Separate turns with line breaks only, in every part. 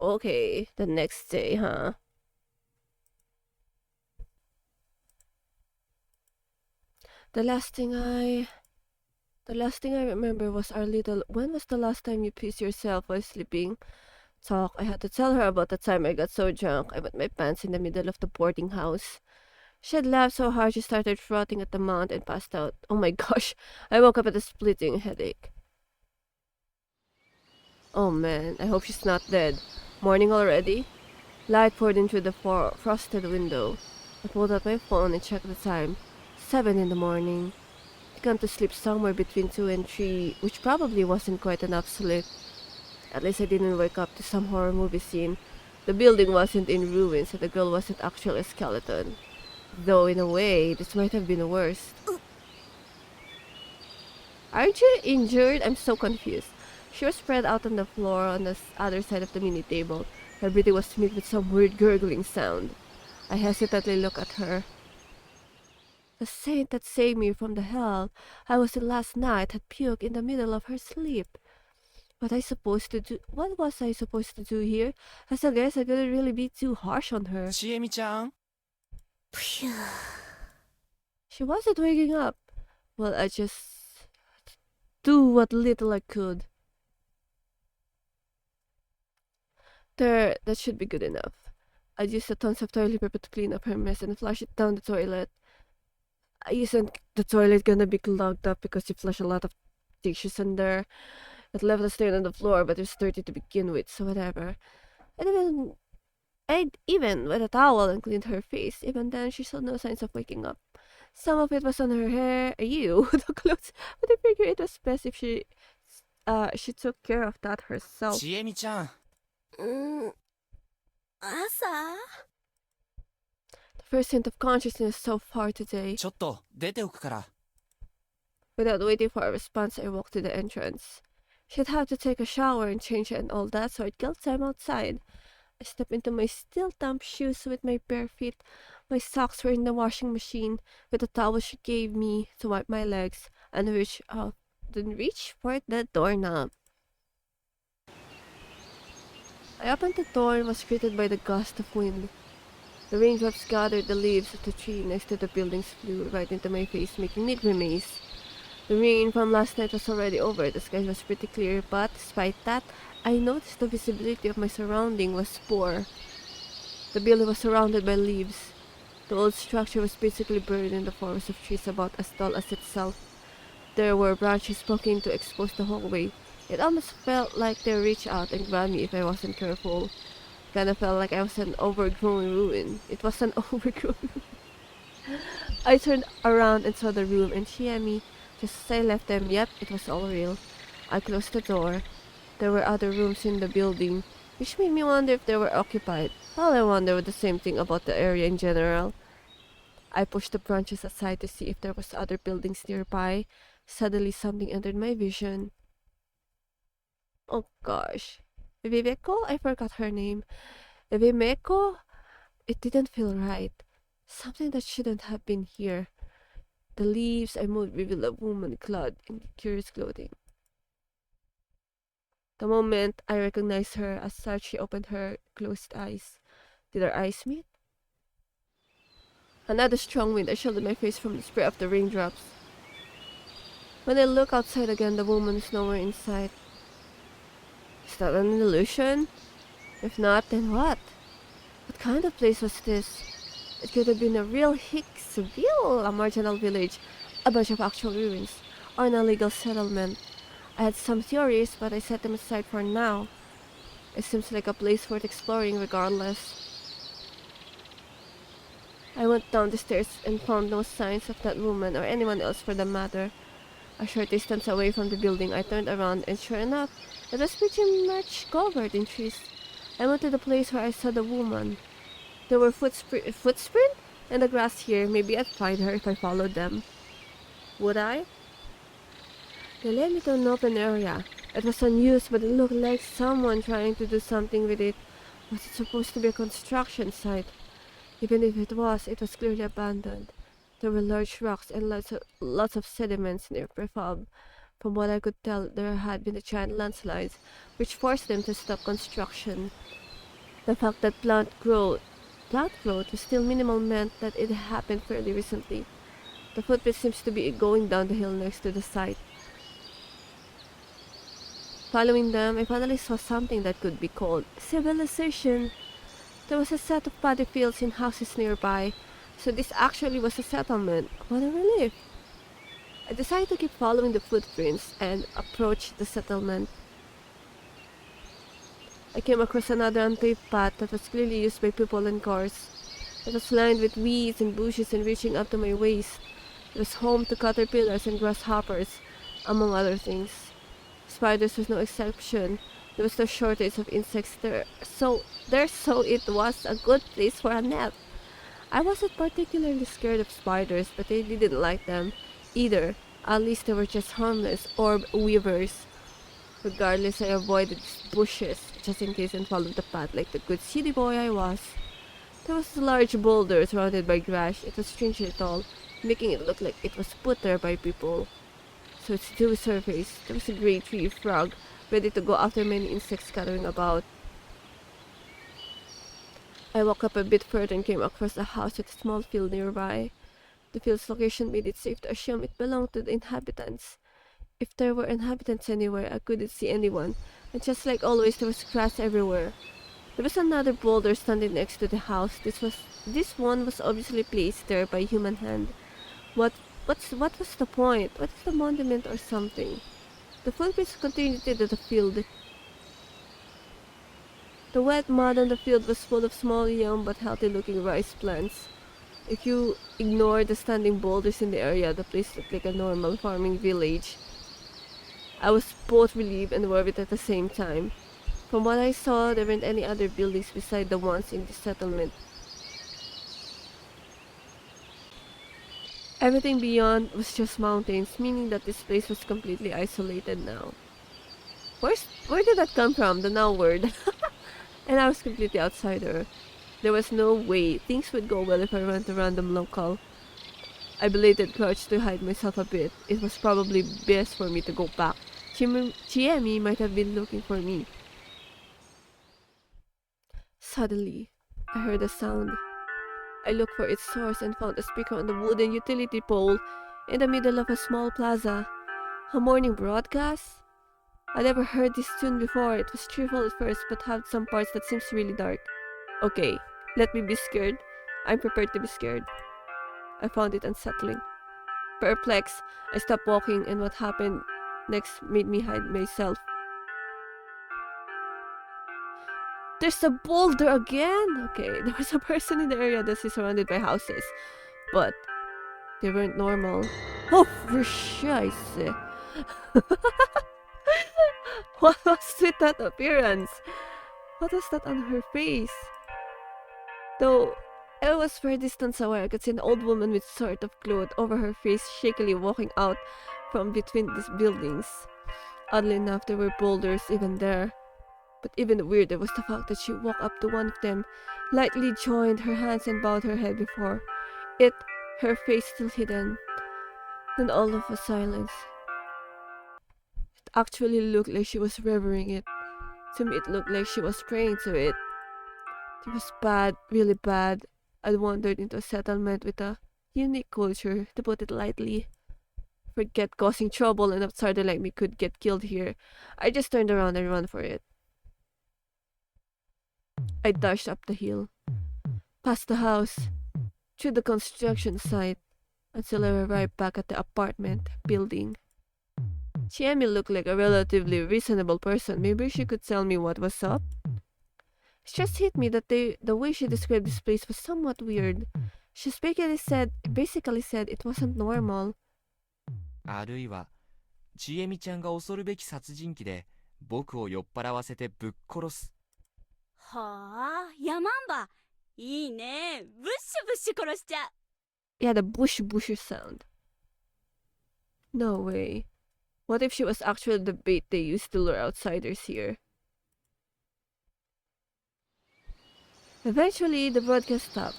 Okay, the next day, huh? The last thing I the last thing I remember was our little when was the last time you pissed yourself while sleeping? Talk. I had to tell her about the time I got so drunk I wet my pants in the middle of the boarding house. She had laughed so hard she started frothing at the mouth and passed out. Oh my gosh, I woke up with a splitting headache. Oh man, I hope she's not dead. Morning already? Light poured in through the frosted window. I pulled out my phone and checked the time. 7 in the morning. I'd gone to sleep somewhere between 2 and 3, which probably wasn't quite enough sleep. At least I didn't wake up to some horror movie scene. The building wasn't in ruins and the girl wasn't actually a skeleton. Though in a way, this might have been worse. Aren't you injured? I'm so confused. She was spread out on the floor on the other side of the mini table. Her breathing was mixed with some weird gurgling sound. I hesitantly looked at her. The saint that saved me from the hell I was in last night had puked in the middle of her sleep. What was I supposed to do here? As I guess I couldn't really be too harsh on her.
ちえみちゃん
Phew.
She wasn't waking up. Well, I just do what little I could. There, that should be good enough. I used the tons of toilet paper to clean up her mess and flush it down the toilet. Isn't the toilet gonna be clogged up because you flush a lot of dishes in there? It left a stain on the floor, but it was dirty to begin with, so whatever. I'd even wet a towel and cleaned her face. Even then, she showed no signs of waking up. Some of it was on her hair. The clothes. But I figure it was best if she took care of that herself.
ちえみちゃん
Asa?
The first hint of consciousness so far today.
ちょっと出ておくから
Without waiting for a response, I walked to the entrance. She'd have to take a shower and change and all that, so I'd kill time outside. I stepped into my still damp shoes with my bare feet. My socks were in the washing machine with the towel she gave me to wipe my legs, and then reach for the doorknob. I opened the door and was greeted by the gust of wind. The raindrops gathered the leaves of the tree next to the buildings flew right into my face, making me grimace. The rain from last night was already over. The sky was pretty clear, but despite that, I noticed the visibility of my surrounding was poor. The building was surrounded by leaves. The old structure was basically buried in the forest of trees about as tall as itself. There were branches poking to expose the hallway. It almost felt like they reached out and grabbed me if I wasn't careful. Kinda felt like I was an overgrown ruin. It was an overgrown ruin. I turned around and saw the room and she and me. Just as I left them, yep, it was all real. I closed the door. There were other rooms in the building, which made me wonder if they were occupied. All I wonder the same thing about the area in general. I pushed the branches aside to see if there was other buildings nearby. Suddenly something entered my vision. Oh gosh. Viveko? I forgot her name. Viveko? It didn't feel right. Something that shouldn't have been here. The leaves I moved revealed a woman clad in curious clothing. The moment I recognized her as such, she opened her closed eyes. Did our eyes meet? Another strong wind shielded my face from the spray of the raindrops. When I looked outside again, the woman was nowhere in sight. Is that an illusion? If not, then what? What kind of place was this? It could have been a real Hicksville, a marginal village, a bunch of actual ruins, or an illegal settlement. I had some theories, but I set them aside for now. It seems like a place worth exploring regardless. I went down the stairs and found no signs of that woman or anyone else for the matter. A short distance away from the building, I turned around and sure enough, it was pretty much covered in trees. I went to the place where I saw the woman. There were footprints in the grass here. Maybe I'd find her if I followed them. Would I? They led me to an open area. It was unused, but it looked like someone trying to do something with it. Was it supposed to be a construction site? Even if it was clearly abandoned. There were large rocks and lots of sediments near prefab. From what I could tell, there had been a giant landslides, which forced them to stop construction. The fact that plant growth was still minimal meant that it happened fairly recently. The footprint seems to be going down the hill next to the site. Following them, I finally saw something that could be called civilization. There was a set of paddy fields and houses nearby, so this actually was a settlement. What a relief! I decided to keep following the footprints and approach the settlement. I came across another unpaved path that was clearly used by people and cars. It was lined with weeds and bushes and reaching up to my waist. It was home to caterpillars and grasshoppers, among other things. Spiders was no exception. There was no shortage of insects there, so it was a good place for a nap. I wasn't particularly scared of spiders, but I didn't like them either. At least they were just harmless orb weavers. Regardless, I avoided these bushes, just in case, and followed the path like the good city boy I was. There was a large boulder surrounded by grass. It was strangely tall, making it look like it was put there by people. So its dewy surface, there was a great tree frog, ready to go after many insects scattering about. I walked up a bit further and came across a house with a small field nearby. The field's location made it safe to assume it belonged to the inhabitants. If there were inhabitants anywhere, I couldn't see anyone, and just like always, there was grass everywhere. There was another boulder standing next to the house. This one was obviously placed there by human hand. What was the point? What is the monument or something? The footprints continued into the field. The wet mud on the field was full of small, young but healthy-looking rice plants. If you ignore the standing boulders in the area, the place looked like a normal farming village. I was both relieved and worried at the same time. From what I saw, there weren't any other buildings beside the ones in the settlement. Everything beyond was just mountains, meaning that this place was completely isolated now. Where did that come from, the now word? And I was completely outsider. There was no way things would go well if I went to random local. I belated crouched to hide myself a bit. It was probably best for me to go back. Chiemi might have been looking for me. Suddenly, I heard a sound. I looked for its source and found a speaker on the wooden utility pole in the middle of a small plaza. A morning broadcast? I never heard this tune before. It was cheerful at first, but had some parts that seems really dark. Okay, let me be scared. I'm prepared to be scared. I found it unsettling. Perplexed, I stopped walking, and what happened next made me hide myself. There's a boulder again! Okay, there was a person in the area that is surrounded by houses, but they weren't normal. Oh, for shice! What was with that appearance? What was that on her face? Though I was for a distance away, I could see an old woman with sort of cloth over her face shakily walking out from between these buildings. Oddly enough, there were boulders even there. But even weirder was the fact that she walked up to one of them, lightly joined her hands and bowed her head before it, her face still hidden. Then all of a silence. It actually looked like she was revering it. To me, it looked like she was praying to it. It was bad, really bad. I'd wandered into a settlement with a unique culture, to put it lightly. Forget causing trouble, an outsider like me could get killed here. I just turned around and ran for it. I dashed up the hill, past the house, through the construction site, until I arrived back at the apartment building. Chiemi looked like a relatively reasonable person. Maybe she could tell me what was up. It just hit me that the way she described this place was somewhat weird. She basically said it wasn't normal.
あるいは、ちえみちゃんが恐るべき殺人鬼で、僕を酔っ払わせてぶっ殺す。
はあ、ヤマンバ。いいね。ブッシュブッシュ殺しちゃう。
Yeah, the bush sound. No way. What if she was actually the bait they used to lure outsiders here? Eventually, the broadcast stopped.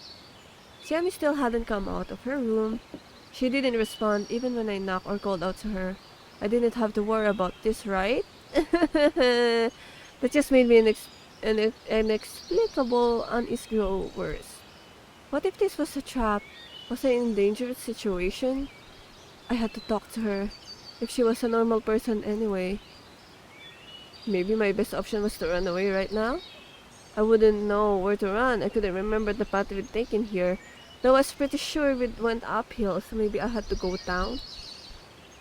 Chiemi still hadn't come out of her room. She didn't respond even when I knocked or called out to her. I didn't have to worry about this, right? That just made me and inexplicable unease grow worse. What if this was a trap? Was I in a dangerous situation? I had to talk to her. If she was a normal person anyway. Maybe my best option was to run away right now? I wouldn't know where to run. I couldn't remember the path we'd taken here. Though I was pretty sure we went uphill, so maybe I had to go down.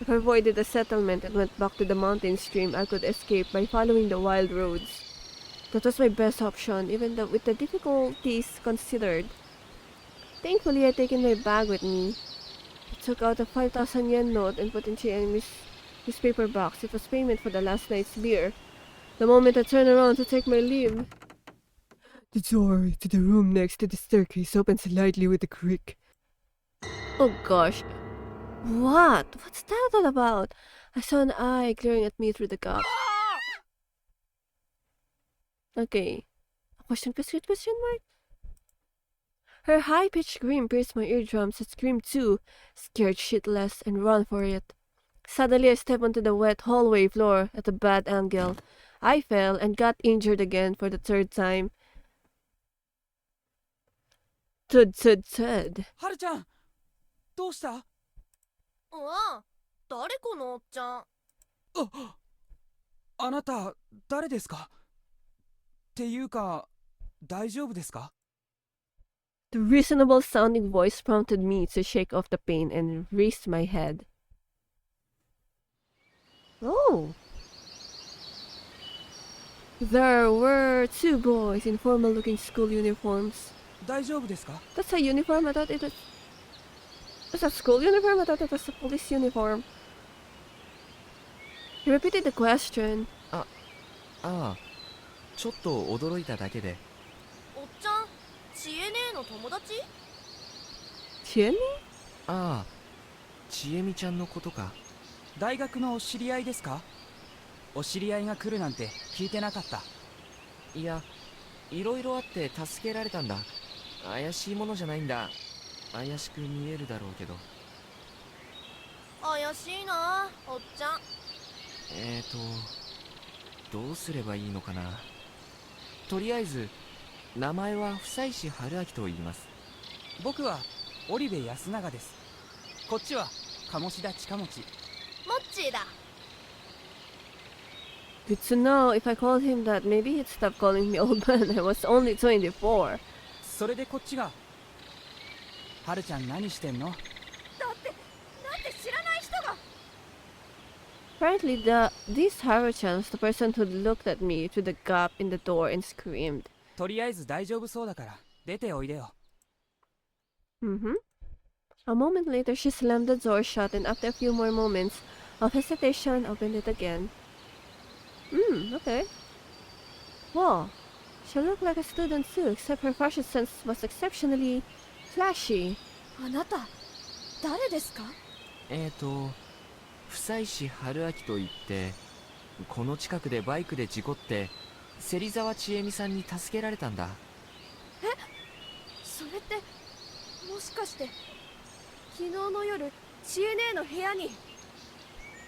If I avoided the settlement and went back to the mountain stream, I could escape by following the wild roads. That was my best option, even though with the difficulties considered. Thankfully, I had taken my bag with me. I took out a 5,000 yen note and put it in his newspaper box. It was payment for the last night's beer. The moment I turned around to take my leave, the door to the room next to the staircase opened slightly with a creak. Oh gosh. What? What's that all about? I saw an eye glaring at me through the gap. Okay. A question mark? Her high-pitched scream pierced my eardrums. I screamed too, scared shitless, and ran for it. Suddenly I stepped onto the wet hallway floor at a bad angle. I fell and got injured again for the third time. Tud.
はるちゃんどうした？
ああ、誰このおっちゃん。
あなた誰ですか？っていうか大丈夫ですか？
The reasonable sounding voice prompted me to shake off the pain and raise my head. Oh! There were two boys in formal looking school uniforms.
大丈夫ですか？
That's a uniform? I thought it was... That's a school uniform? I thought it was a police uniform. He repeated the question.
ああ、ちょっと驚いただけで。
おっちゃん、ちえねえの友達？
Chin?
ああ、ちえみちゃんのことか。
大学のお知り合いですか？お知り合いが来るなんて聞いてなかった。
いや、いろいろあって助けられたんだ。怪しいものじゃないんだ。怪しく見えるだろうけど。
怪しいな、おっちゃん。
どうすればいいのかな。とりあえず名前は房石春明と言います。
僕は織部安永です。こっちは鴨志田近持。
モッチーだ。
Good to know. If I called him that, maybe he'd stop calling me old man. I was only 24.
それでこっちが。はるちゃん何してんの？
だって知らない人が。
Apparently, this Haru-chan was the person who looked at me through the gap in the door and screamed.
とりあえず大丈夫そうだから出ておいでよ。
Mm-hmm. A moment later, she slammed the door shut and after a few more moments of hesitation, opened it again. Okay. Well, she looked like a student too, except her fashion sense was exceptionally flashy.
あなた、誰ですか？
房石春明と言って、この近くでバイクで事故って芹沢千恵美さんに助けられたんだ。
それってもしかして昨日の夜ちえねえの部屋に。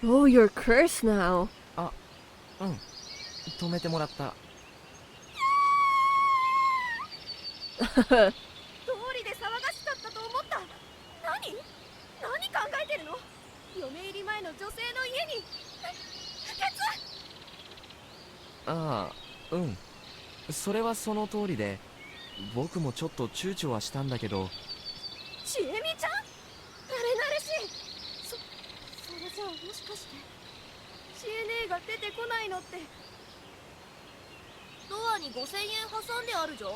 Oh, you're cursed now.
うん、止めてもらった。
通りで騒がしかったと思った。何考えてるの？嫁入り前の女性の家に不潔。
ああ、うん、それはその通りで、僕もちょっと躊躇はしたんだけど。
ちえみちゃん、慣れ慣れしい。それじゃあもしかしてちえねえが出てこないのって。ドアに5000円挟んであるじゃん。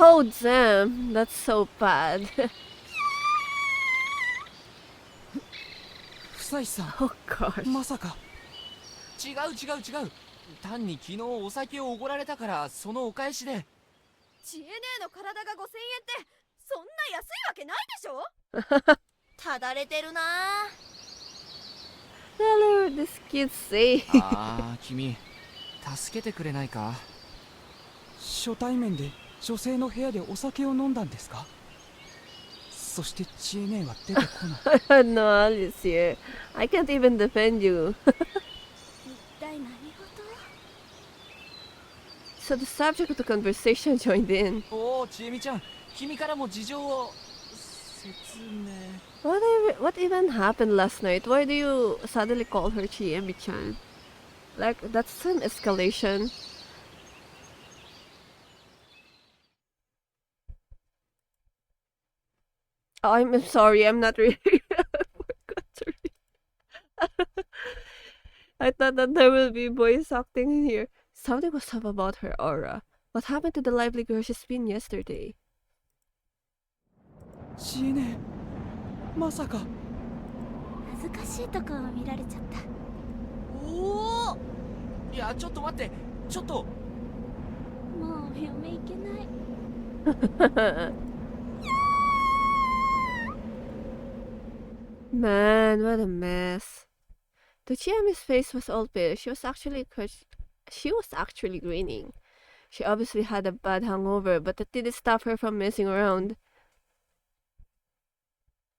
Oh, damn. That's so bad.
房石さん
Oh, gosh.
まさか。
違う。単に昨日お酒をおごられたからそのお返しで。
ちえねえの体が5000円ってそんな安いわけないでしょ。ただれてるな。
Tell her what this kid's saying.
ああ、君、助けてくれないか。
初対面で女性の部屋でお酒を飲んだんですか？そしてちえねえは出てこない。
No, Alice here. I can't even defend you.
一体何事？
So the subject of the conversation joined in.
おおちえみちゃん、君からも事情を説明。
What even happened last night? Why do you suddenly call her Chiemi-chan? Like, that's an escalation. I'm sorry, I'm not really. I forgot to read. I thought that there will be voice acting in here. Something was up about her aura. What happened to the lively girl she's been yesterday?
ちえねえ、まさか。
恥ずかしいとこを見られちゃった。
おお、いやちょっと待って、ちょっと。
もう嫁いけない。
Man, what a mess. To Chiami's face was all pale. She was actually grinning. She obviously had a bad hangover, but that didn't stop her from messing around.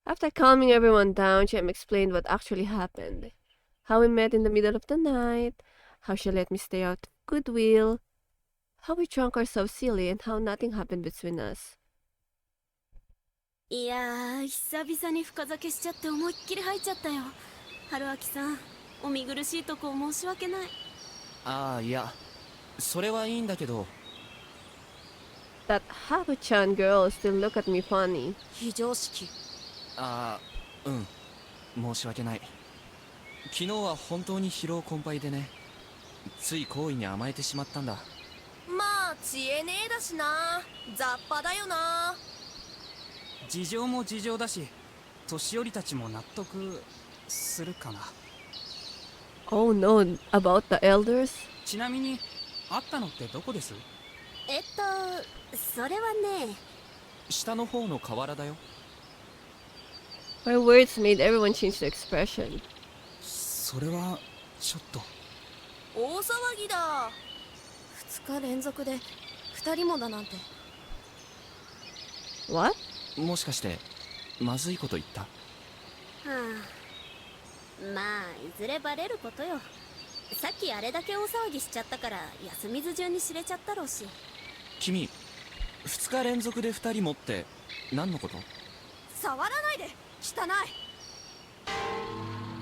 After calming everyone down, Chiam explained what actually happened. How we met in the middle of the night, how she let me stay out of goodwill, how we drank ourselves silly, and how nothing happened between us.
いやー、久々に深酒しちゃって思いっきり入っちゃったよ。春明さん、お見苦しいとこ申し訳ない。
ああ、いやそれはいいんだけど。
That Haku-chan girl still look at me funny.
非常識。
ああ、申し訳ない。昨日は本当に疲労困憊でね、つい好意に甘えてしまったんだ。
まあ知恵ねえだしな、雑把だよな。
事情も事情だし、年寄りたちも納得するかな。
Oh no, about the elders?
ちなみに会ったのってどこです？
それはね。
下の方の河原だよ。
Her words made everyone change their expression.
それはちょっと。
大騒ぎだ。2日連続で2人もだなんて。
What?
もしかしてまずいこと言った？
はあ、まあいずれバレることよ。さっきあれだけ大騒ぎしちゃったから休みず中に知れちゃったろうし。
君2日連続で2人もって何のこと？
触らないで、汚い。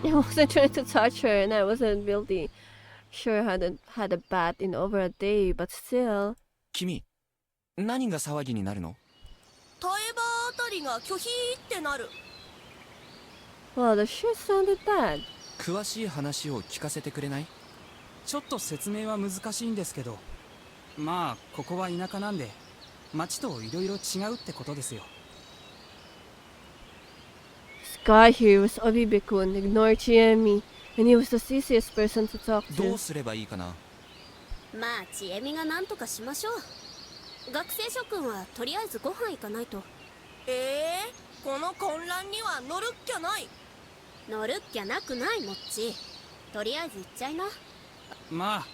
I wasn't trying to touch her and I wasn't really sure hadn't had a bath in over a day, but still.
君何が騒ぎになるの？
タエバあたりが拒否ってなる。
Well, the shit sounded bad.
詳しい話を聞かせてくれない？
ちょっと説明は難しいんですけど、まあここは田舎なんで町といろいろ違うってことですよ。
This guy here was Obibe-kun, ignored Chiemi, and he was the easiest person to talk
ど
to.
うすればいいかな？
まあちえみがなんとかしましょう。学生諸君はとりあえずご飯行かないと。
この混乱には乗るっきゃない。
乗るっきゃなくないもっち。とりあえず行っちゃいな。
まあ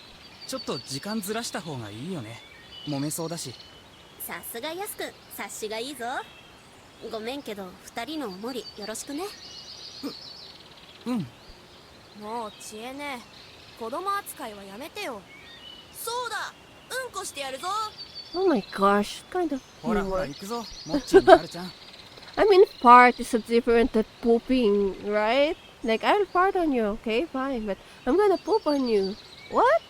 ちょっと時間ずらした方がいいよね。揉めそうだし。
さすがやすくん、察しがいいぞ。ごめんけど2人のおもりよろしくね。
うん。
もう知恵ね、子供扱いはやめてよ。そうだ、うんこしてやるぞ。
Oh my gosh, what kind of
ほらほら
humor.
行くぞ、もっちー、はるちゃん。
I mean, fart is a different than pooping, right? Like, I'll fart on you, okay, fine, but I'm gonna poop on you. What?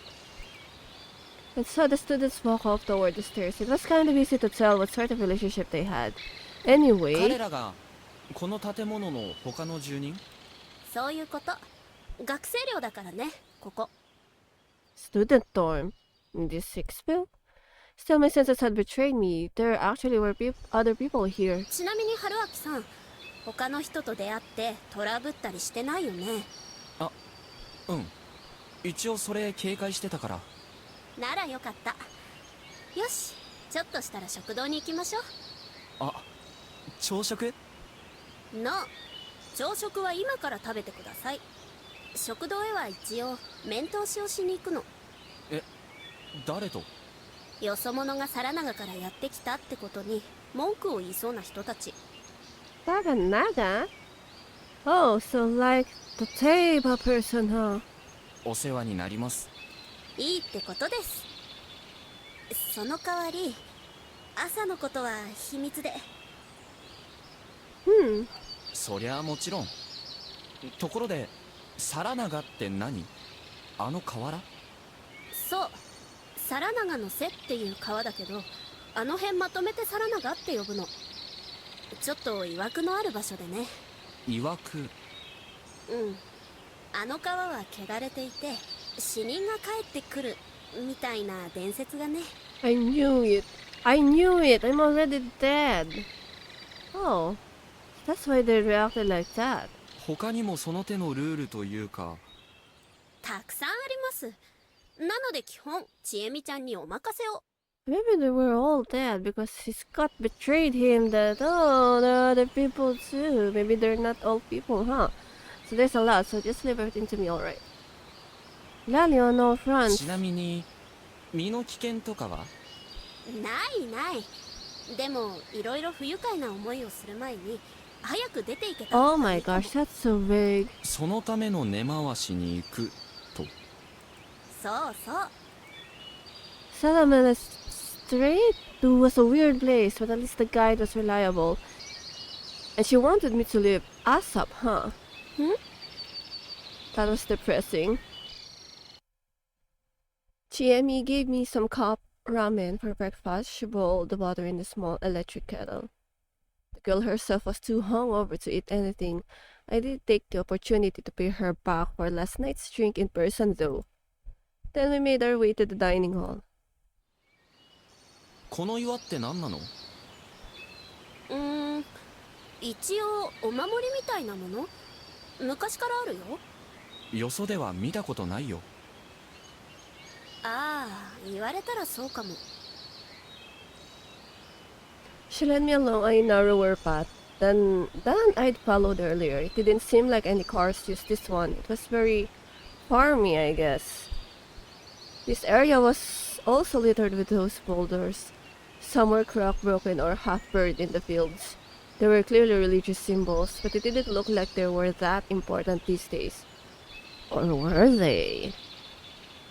And so the students walk off toward the stairs. It was kind of easy to tell what sort of relationship they had.
彼
Anyway,
らがこの建物の他の住人？
そういうこと。学生寮だからね、ここ。
student dorm in this Sixville? Still, my senses had betrayed me. There actually were other people here.
ちなみに春明さん、他の人と出会ってトラブったりしてないよね。
うん、一応それ警戒してたから。
ならよかった。よし、ちょっとしたら食堂に行きましょ
あ、朝食？
う。の朝食は今から食べてください。食堂へは一応面通しをしに行くの。
誰と？
よそ者が皿長からやってきたってことに文句を言いそうな人たち。
Naga Naga? Oh, so like the table person, huh?
お世話になります。
いいってことです。その代わり朝のことは秘密で。
Hmm.
そりゃもちろん。ところで皿長って何？あの河原？
そう、皿長の瀬っていう川だけど、あの辺まとめて皿長って呼ぶの。ちょっと曰くのある場所でね。
いわく。
うん、あの川は汚れていて死人が帰ってくるみたいな伝説がね。
I knew it. I knew it. I'm already dead. Oh. That's why they reacted like that.
他にもその手のルールというか。
たくさんあります。なので基本ちえみちゃんにお任せを。
Maybe they were all dead because his gut betrayed him that, oh, there are other people too. Maybe they're not all people, huh? So there's a lot, so just leave everything to me, alright. Lalio, no front.
ちなみに身の危険とかは？
ないない。でもいろいろ不愉快な思いをする前に早く出ていけた。
Oh my gosh, that's so vague.
そのための根回しに行くと。
そうそう。
Salaman Strait was a weird place, but at least the guide was reliable. And she wanted me to leave ASAP, huh? That was depressing. Chiemi gave me some cup ramen for breakfast. She boiled the water in the small electric kettle. The girl herself was too hungover to eat anything. I did take the opportunity to pay her back for last night's drink in person though. Then we made our way to the dining hall.
この岩って何なの？
一応お守りみたいなもの。昔からあるよ。
よそでは見たことないよ。
ああ、言われたらそうかも。
She led me along a narrower path than I'd followed earlier. It didn't seem like any cars used this one. It was very farmy, I guess. This area was also littered with those boulders. Some were cracked, broken, or half buried in the fields. They were clearly religious symbols, but it didn't look like they were that important these days. Or were they?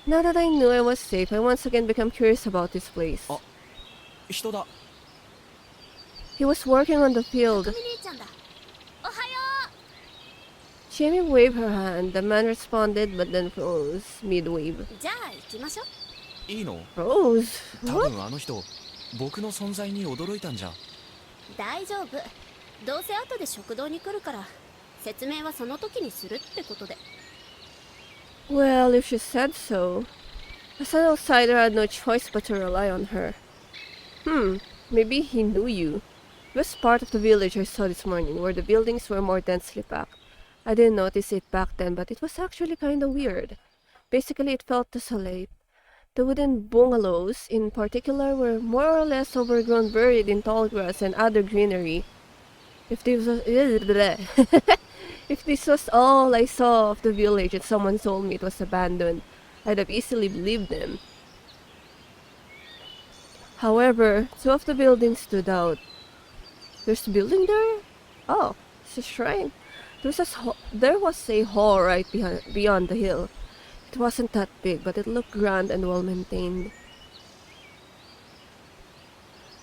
Now that I knew I was safe, I once again became curious about this place.
人だ。
He was working on the field.
み兄ちゃんだ。おはよ
Jamie waved her hand. The man responded, but then froze mid-wave.
う。じゃあ行きましょう。
いいの？
Froze?
多
What?
分あの人僕の存在に驚いたんじゃ。
大丈夫。どうせ後で食堂に来るから説明はその時にするってことで。
Well, if she said so. As an outsider, I had no choice but to rely on her. Maybe he knew you. It was part of the village I saw this morning, where the buildings were more densely packed. I didn't notice it back then, but it was actually kinda weird. Basically, it felt desolate. The wooden bungalows, in particular, were more or less overgrown, buried in tall grass and other greenery. If this was if this was all I saw of the village and someone told me it was abandoned, I'd have easily believed them. However, two of the buildings stood out. There's a building there? Oh, it's a shrine. There was a hall right beyond the hill. It wasn't that big, but it looked grand and well maintained.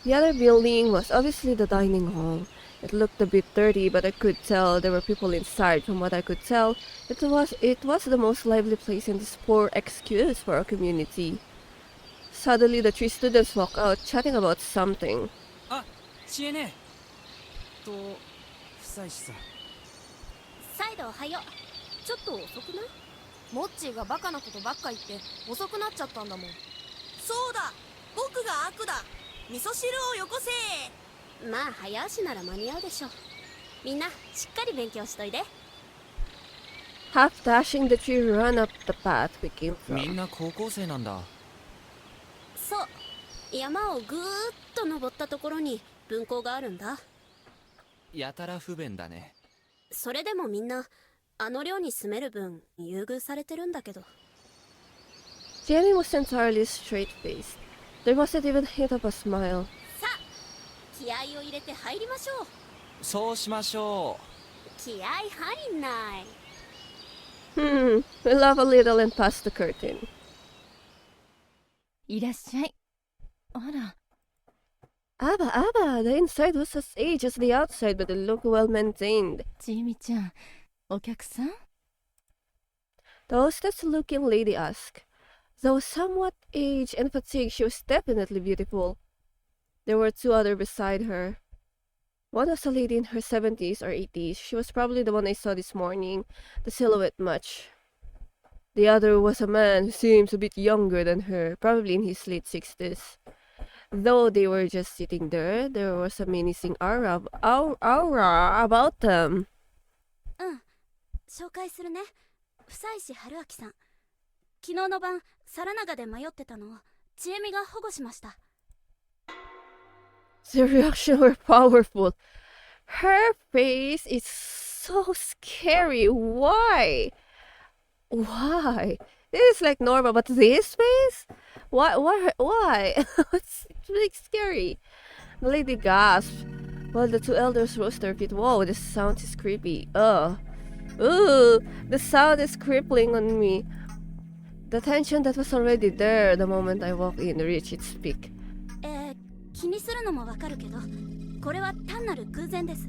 The other building was obviously the dining hall. It looked a bit dirty, but I could tell there were people inside. From what I could tell, it was the most lively place in this poor excuse for a community. Suddenly, the three students walked out, chatting about something.
あ、知恵ね。夫妻さ。
再度おはよう。ちょっと遅くない？
モッチーがバカなことばっか言って遅くなっちゃったんだもん。
そうだ、僕が悪だ。味噌汁をよこせ。
まあ早足なら間に合うでしょう。みんなしっかり勉強しといで。
Half dashing, the three ran up the path we came
みん
from.
な高校生なんだ。
そう、山をぐーっと登ったところに分校があるんだ。
やたら不便だね。
それでもみんなあの寮に住める分優遇されてるんだけど。
Jenny was entirely straight-faced. There wasn't even a hint of a smile.
さあ、気合を入れて入りましょう。
そうしましょ
気合入んない。
We laughed a little and passed the curtain.
いらっしゃい。
あら、
Abba, the inside was as aged as the outside, but it looked well maintained.
ちえみちゃん、お客さん？
The hostess-looking lady asked. Though somewhat aged and fatigued, she was definitely beautiful. There were two others beside her. One was a lady in her 70s or 80s. She was probably the one I saw this morning, the silhouette much. The other was a man who seems a bit younger than her, probably in his late 60s. Though they were just sitting there, there was a menacing aura about them.
紹介するね。房石春明さん。昨日の晩皿長で迷ってたのをちえみが保護しました。
The reactions were powerful. Her face is so scary. Why? Why? This is like normal, but this face? Why? It's really scary. The lady gasped, while the two elders rose to their feet. Whoa, this sound is creepy. Ooh, the sound is crippling on me. The tension that was already there the moment I walked in reached its peak.
気にするのもわかるけど、これは単なる偶然です。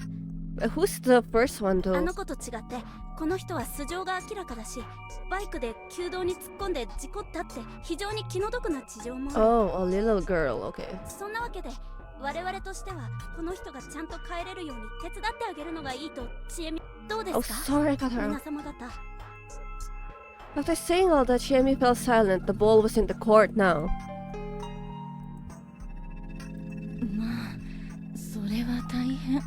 Who's the first one
あ
though?
の子と違ってこの人は素性が明らかだし、バイクで旧道に突っ込んで事故ったって非常に気の毒な事情もある。
Oh, a little girl, okay.
そんなわけで我々としてはこの人がちゃんと帰れるように手伝ってあげるのがいいとちえみどうです
Oh,
か？
sorry, I got
皆
her.
様方。
After saying all that, Shemi fell silent. The ball was in the court now.
まあ、それは大変。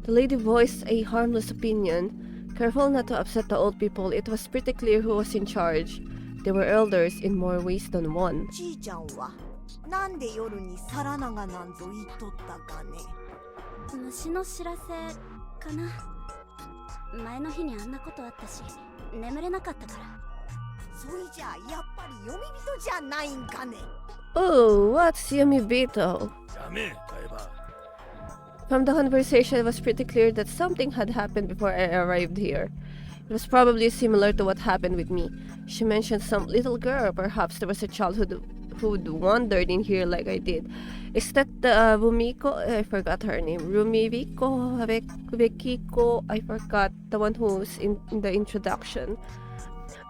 The lady voiced a harmless opinion. Careful not to upset the old people, it was pretty clear who was in charge. They were elders in more ways than one.
ちいちゃんはなんで夜に皿長なんぞ言っとったかね。
虫の知らせかな。前の日にあんなことあったし眠れなかったから。
そいじゃやっぱり読み人じゃないんかね。
Oh, what's Yumibito?
ダメタイバ
From the conversation, it was pretty clear that something had happened before I arrived here. It was probably similar to what happened with me. She mentioned some little girl. Perhaps there was a child who'd wandered in here like I did. Is that Rumiko? I forgot her name. Rumiviko? Vekiko? I forgot. The one who's in the introduction.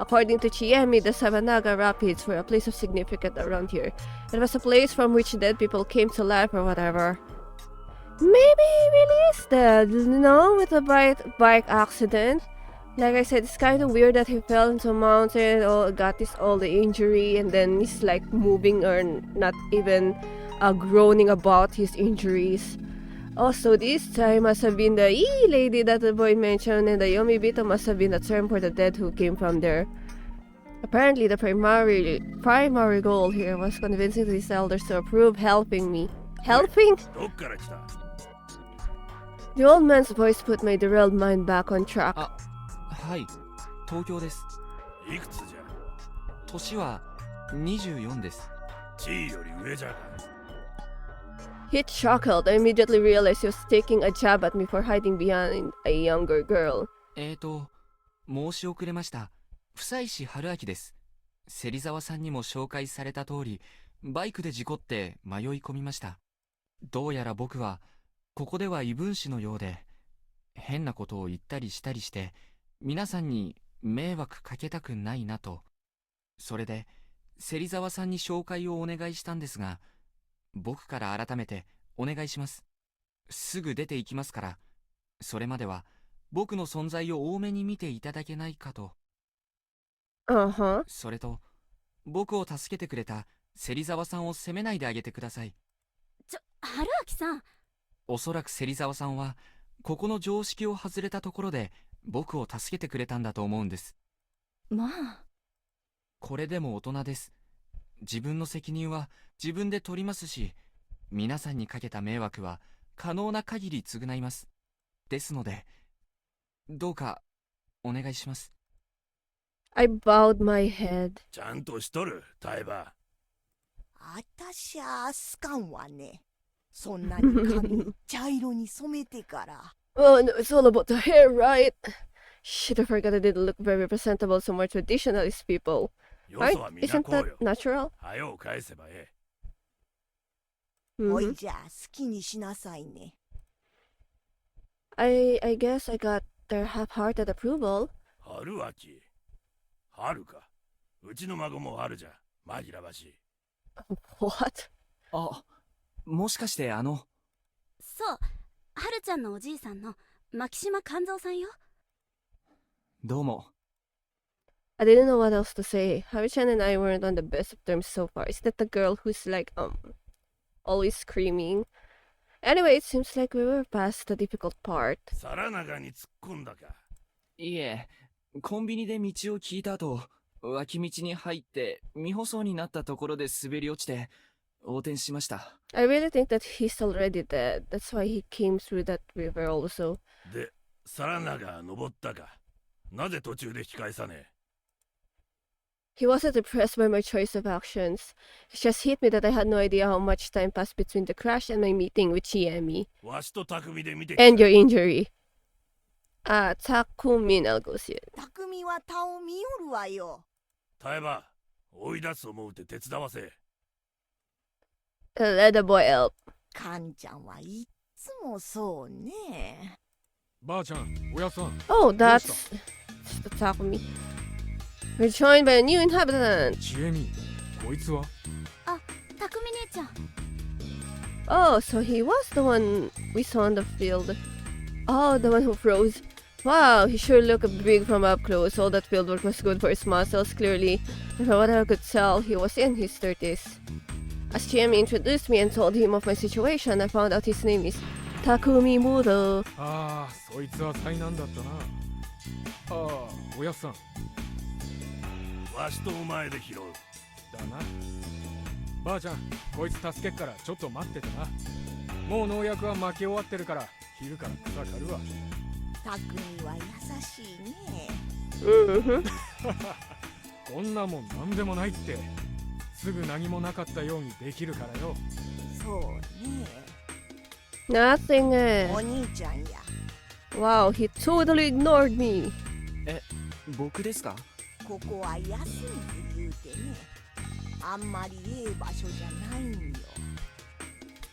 According to Chiemi, the Savanaga Rapids were a place of significance around here. It was a place from which dead people came to life or whatever. Maybe he really is dead, with a bike accident. Like I said, it's kind of weird that he fell into a mountain or got all the injury and then he's like moving or not even groaning about his injuries. Also, this time must have been the lady that the boy mentioned, and the Yomibito must have been the term for the dead who came from there. Apparently, the primary goal here was convincing these elders to approve helping me. Helping?
どっから来た
The old man's voice put my derailed mind back on track.
はい、東京です。
いくつじゃ
年は24です。
地位より上じゃか
He chuckled. I immediately realized he was taking a jab at me for hiding behind a younger girl.
申し遅れました。房石春明です。芹沢さんにも紹介された通り、バイクで事故って迷い込みました。どうやら僕は、ここでは異分子のようで、変なことを言ったりしたりして、皆さんに迷惑かけたくないなと。それで、芹沢さんに紹介をお願いしたんですが、僕から改めてお願いします。すぐ出て行きますから、それまでは僕の存在を多めに見ていただけないかと。
Uh-huh.
それと、僕を助けてくれた芹沢さんを責めないであげてください。
春明さん。
おそらく芹沢さんは、ここの常識を外れたところで、僕を助けてくれたんだと思うんです。
まあ、
これでも大人です。自分の責任は自分で取りますし、皆さんにかけた迷惑は可能な限り償います。ですので、どうかお願いします。
I bowed my head.
ちゃんとしとるタイバ
あたしゃすかんわね。そんなに髪茶色に染めてから。
Oh no, it's all about the hair, right? Shit, I forgot I didn't look very presentable to more traditionalist people.
よそは
Right?
皆
Isn't
こう
that
よ
natural?
はよ返せばえ
おい
Mhm.
じゃあ好きにしなさいね。
I guess I got their half-hearted approval.
春秋。春か。うちの孫も春じゃ。紛らわしい。
What?
あ、もしかして
そう、はるちゃんのおじいさんの牧島勘三さんよ。
どうも。
I didn't know what else to say. Haruchan and I weren't on the best of terms so far. Is that the girl who's like always screaming? Anyway, it seems like we were past the difficult part.
皿長に突っ込んだか。
いえ、コンビニで道を聞いた後、脇道に入って未舗装になったところで滑り落ちて横転しました。
I really think that he's already dead. That's why he came through that river also.
で、皿長登ったか。なぜ途中で引き返さねえ。
He wasn't impressed by my choice of actions. It just hit me that I had no idea how much time passed between the crash and my meeting with Chiemi.
わしと匠で見てきた。
And your injury. Takumin, I'll go see it.
匠は他を見よるわよ。
タイバ、追い出す思うて手伝わせ。
Let the boy help.
カンちゃんはいっつもそうね。
ばあちゃん、おやさん、
Oh, that's the Takumi. We're joined by a new inhabitant.
ちえみ、こいつは
たくみ姉ちゃん。
Oh, so he was the one we saw in the field. Oh, the one who froze. Wow, he sure looked big from up close. All that field work was good for his muscles, clearly. And from what I could tell, he was in his 30s. As Chiemi introduced me and told him of my situation, I found out his name is Takumi Muro.
ああ、そいつは災難だったな。ああ、おやさん、
わしとお前で拾う。
だな。ばあちゃん、こいつ助けっからちょっと待っててな。もう農薬は巻き終わってるから、昼から草刈るわ。
匠は優しいね。
Mm-hmm.
こんなもんなんでもないって。すぐ何もなかったようにできるからよ。
そうね。
Nothing.
お兄ちゃんや。
Wow, he totally ignored me.
僕ですか？
ここは休み言うてね。あんまりええ場所じゃないんよ。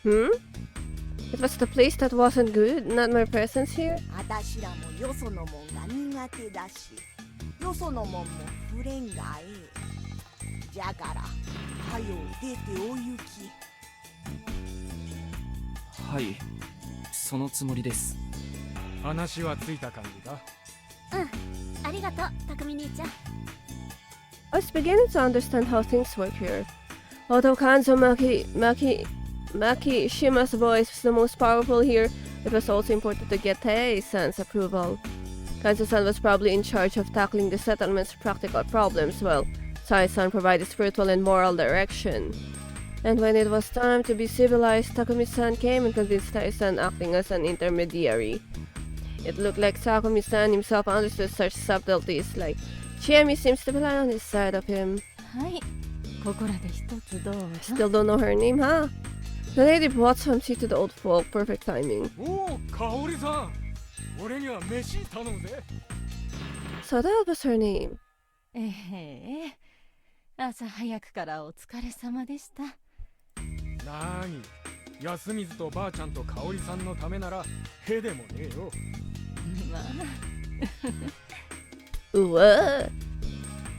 Hmm? It was the place that wasn't good, not my presence here?
あたしらもよそのもんが苦手だし、よそのもんも触れんがええ。じゃから、はよ出てお行き。
はい、そのつもりです。
話はついた感じか？
ありがとう、たくみ兄ちゃん。
I was beginning to understand how things work here. Although Kanzo Makishima's voice was the most powerful here, it was also important to get Tae-san's approval. Kanzo-san was probably in charge of tackling the settlement's practical problems, while Tae-san provided spiritual and moral direction. And when it was time to be civilized, Takumi-san came and convinced Tae-san acting as an intermediary. It looked like Takumi-san himself understood such subtleties, like Chiemi seems to be on his side of him.
はい、ここらで一つどうぞ。
Still don't know her name, huh? The lady brought some tea to the old folk, perfect timing.
おお、かおりさん、俺には飯頼むぜ。
So that was her name.
朝早くからお疲れ様でした。
なーに、安水とばあちゃんとかおりさんのためならへでもねえよ。
まあ、
What?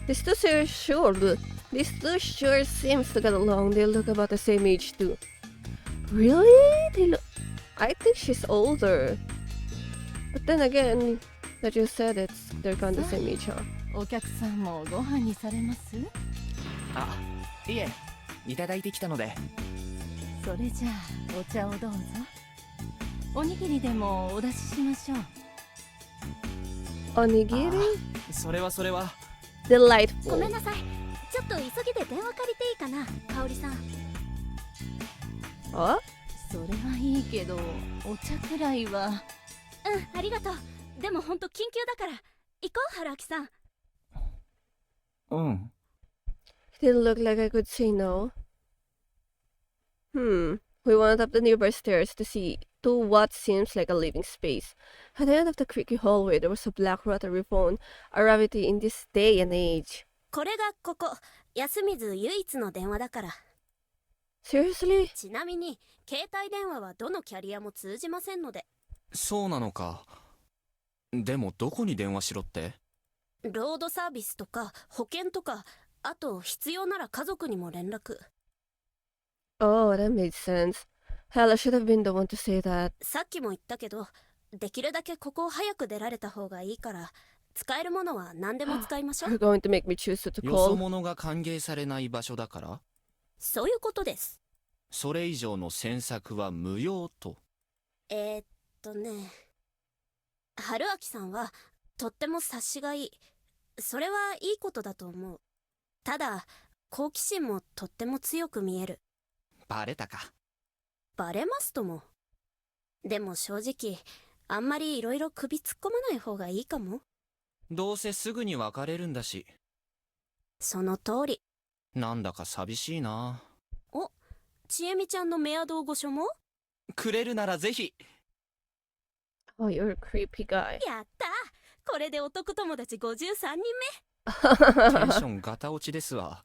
These two sure seems to get along. They look about the same age too. Really? I think she's older. But then again, that you said they're kind of the same age, huh?
お客さんもご飯にされます？
あ、いえ、いただいてきたので。
それじゃあお茶をどうぞ。おにぎりでもお出ししましょう。
Onigiri?
それは。
ごめ
Delightful.
んなさい。ちょっと急ぎで電話借りていいかな、かおりさん。
What?
それはいいけど、お茶くらいは。
ありがとう。でもほんと緊急だから。行こう、春秋さん。
うん。
Didn't look like I could say no. We went up the nearby stairs to what seems like a living space. At the end of the creaky hallway, there was a black rotary phone, a rarity in this day and age.
これがここ、安水唯一の電話だから。
Seriously?
ちなみに携帯電話はどのキャリアも通じませんので。
そうなのか。でもどこに電話しろって？
ロードサービスとか保険とか、あと必要なら家族にも連絡。
Oh, that made sense. Hell, I should have been the one to say that.
さっきも言ったけど、できるだけここを早く出られた方がいいから、使えるものは何でも使いましょ
You're
う。
going to make me choose who to
よそ
call.
者が歓迎されない場所だから？
そういうことです。
それ以上の詮索は無用と。
ね、春明さんはとっても察しがいい。それはいいことだと思う。ただ好奇心もとっても強く見える。
バレたか。
バレますとも。でも正直あんまりいろいろ首突っ込まない方がいいかも。
どうせすぐに別れるんだし。
その通り。
なんだか寂しいな。
お、ちえみちゃんのメアド御所も？
くれるならぜひ。
Oh, you're a creepy guy.
やったー、これで男友達53人
テンションガタ落ちですわ。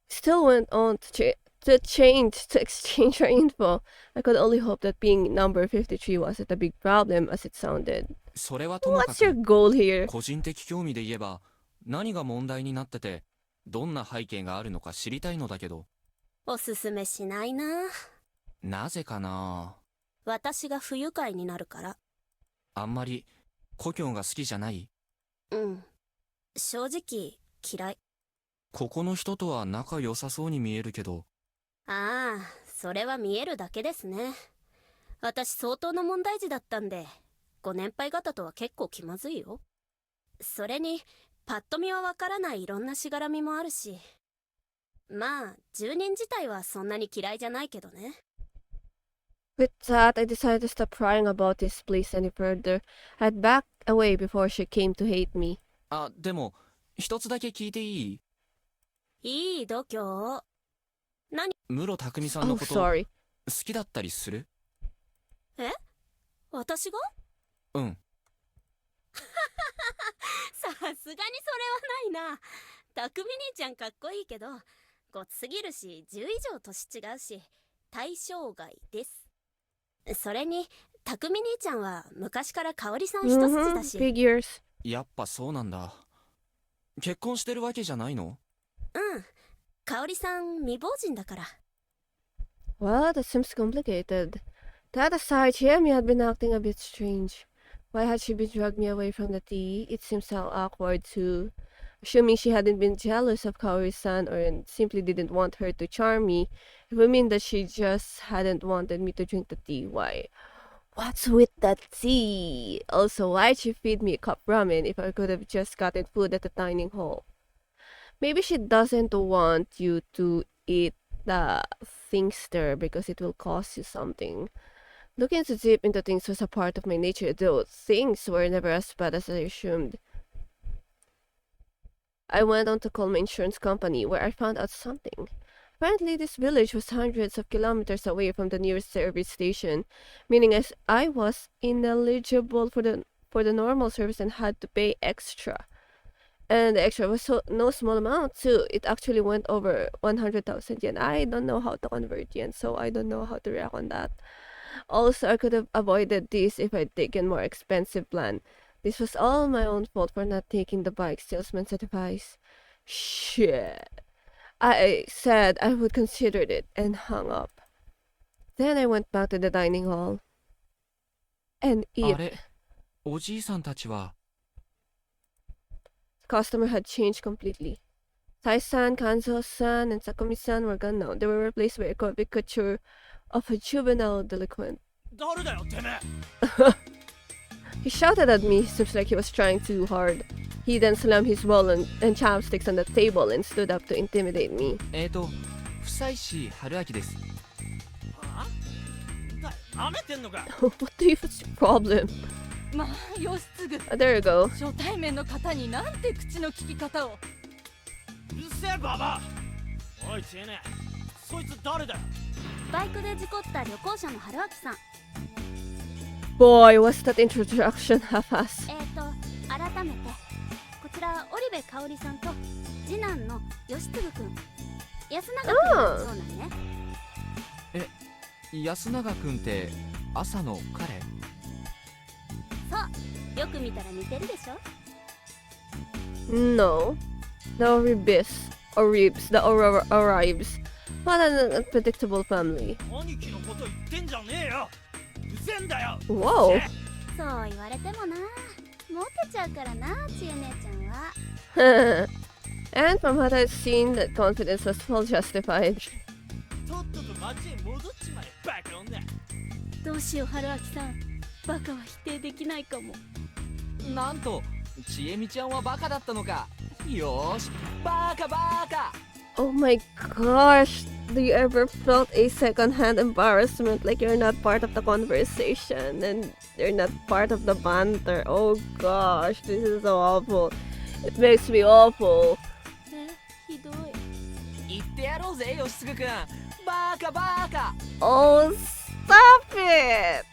Still went on to exchange our info. I could only hope that being number 53 wasn't a big problem as it sounded.
それはともか
What's your
く、
goal here?
個人的興味で言えば何が問題になってて、どんな背景があるのか知りたいのだけど。
目。おすすめしないな。
なぜかな。
私が不愉快になるから。
あんまり故郷が好きじゃない。
うん。正直嫌い。
ここの人とは仲良さそうに見えるけど。
ああ、それは見えるだけですね。私相当の問題児だったんで、ご年配方とは結構気まずいよ。それにパッと見はわからないいろんなしがらみもあるし、まあ住人自体はそんなに嫌いじゃないけどね。
With that, I decided to stop prying about this place any further. I'd back away before she came to hate me.
あ、でも一つだけ聞いていい？
いい度胸。
室匠さんの
Oh,
こと好
sorry.
きだったりする？
私が？
うん
さすがにそれはないな。匠兄ちゃんかっこいいけど、ごつすぎるし10以上年違うし対象外です。それに匠兄ちゃんは昔から香織さん一筋
Mm-hmm.
だし。
Figures.
やっぱそうなんだ。結婚してるわけじゃないの？
うん、香織さん未亡人だから。
Well, that seems complicated. That aside, Jamie had been acting a bit strange. Why had she been dragged me away from the tea? It seems so awkward too. Assuming she hadn't been jealous of Kaori-san or simply didn't want her to charm me, it would mean that she just hadn't wanted me to drink the tea. Why? What's with that tea? Also, why'd she feed me a cup ramen if I could have just gotten food at the dining hall? Maybe she doesn't want you to eat the things there because it will cost you something. Looking too deep into things was a part of my nature, though things were never as bad as I assumed. I went on to call my insurance company, where I found out something. Apparently, this village was hundreds of kilometers away from the nearest service station, meaning I was ineligible for the normal service and had to pay extra. And the extra was no small amount too. It actually went over 100,000 yen. I don't know how to convert yen, so I don't know how to react on that. Also, I could have avoided this if I'd taken more expensive plan. This was all my own fault for not taking the bike salesman's advice. Shit. I said I would consider it and hung up. Then I went back to the dining hall. And
あ
if
れ、おじいさんたちは。
the customer had changed completely. Tai-san, Kanzo-san, and Sakumi-san were gone now. They were replaced by a caricature of a juvenile delinquent.
誰だよてめえ。
He shouted at me, seems like he was trying too hard. He then slammed his bowl and chopsticks on the table and stood up to intimidate me.
夫妻師春明です。
はあ？なめてんのか。
What do you what's your problem?
まあ義継
There you go.
初対面の方になんて口の利き方を。
うるせえババア。おいてめえ、そいつ誰だよ。
バイクで事故った旅行者の春明さん。
Boy, was that introduction half-ass.
改めてこちら織部香織さんと次男の義継くん。安永君の長男ね。
安永くんって朝の彼？
そう、よく見たら似てるでしょ。
No. The Oribis. Oribs. The Aurora arrives. What an unpredictable family.
兄貴のこと言ってんじゃねえよ。うせんだよ。
Whoa.
そう言われてもな、モテちゃうからな、ちえ姉ちゃんは。
And from what I've seen, that confidence was well justified.
とっとと町へ戻っちまえ、バカ女。
どうしよう、春明さん。バカは否定できないかも。
なんとちえみちゃんはバカだったのか。よーし、バカバカ。
Oh my gosh. Do you ever felt a second-hand embarrassment like you're not part of the conversation and you're not part of the banter? Oh gosh, this is so awful. It makes me awful.
ひどい。
言ってやろうぜ、よしつぐくん。バカバカ。
Oh, stop it!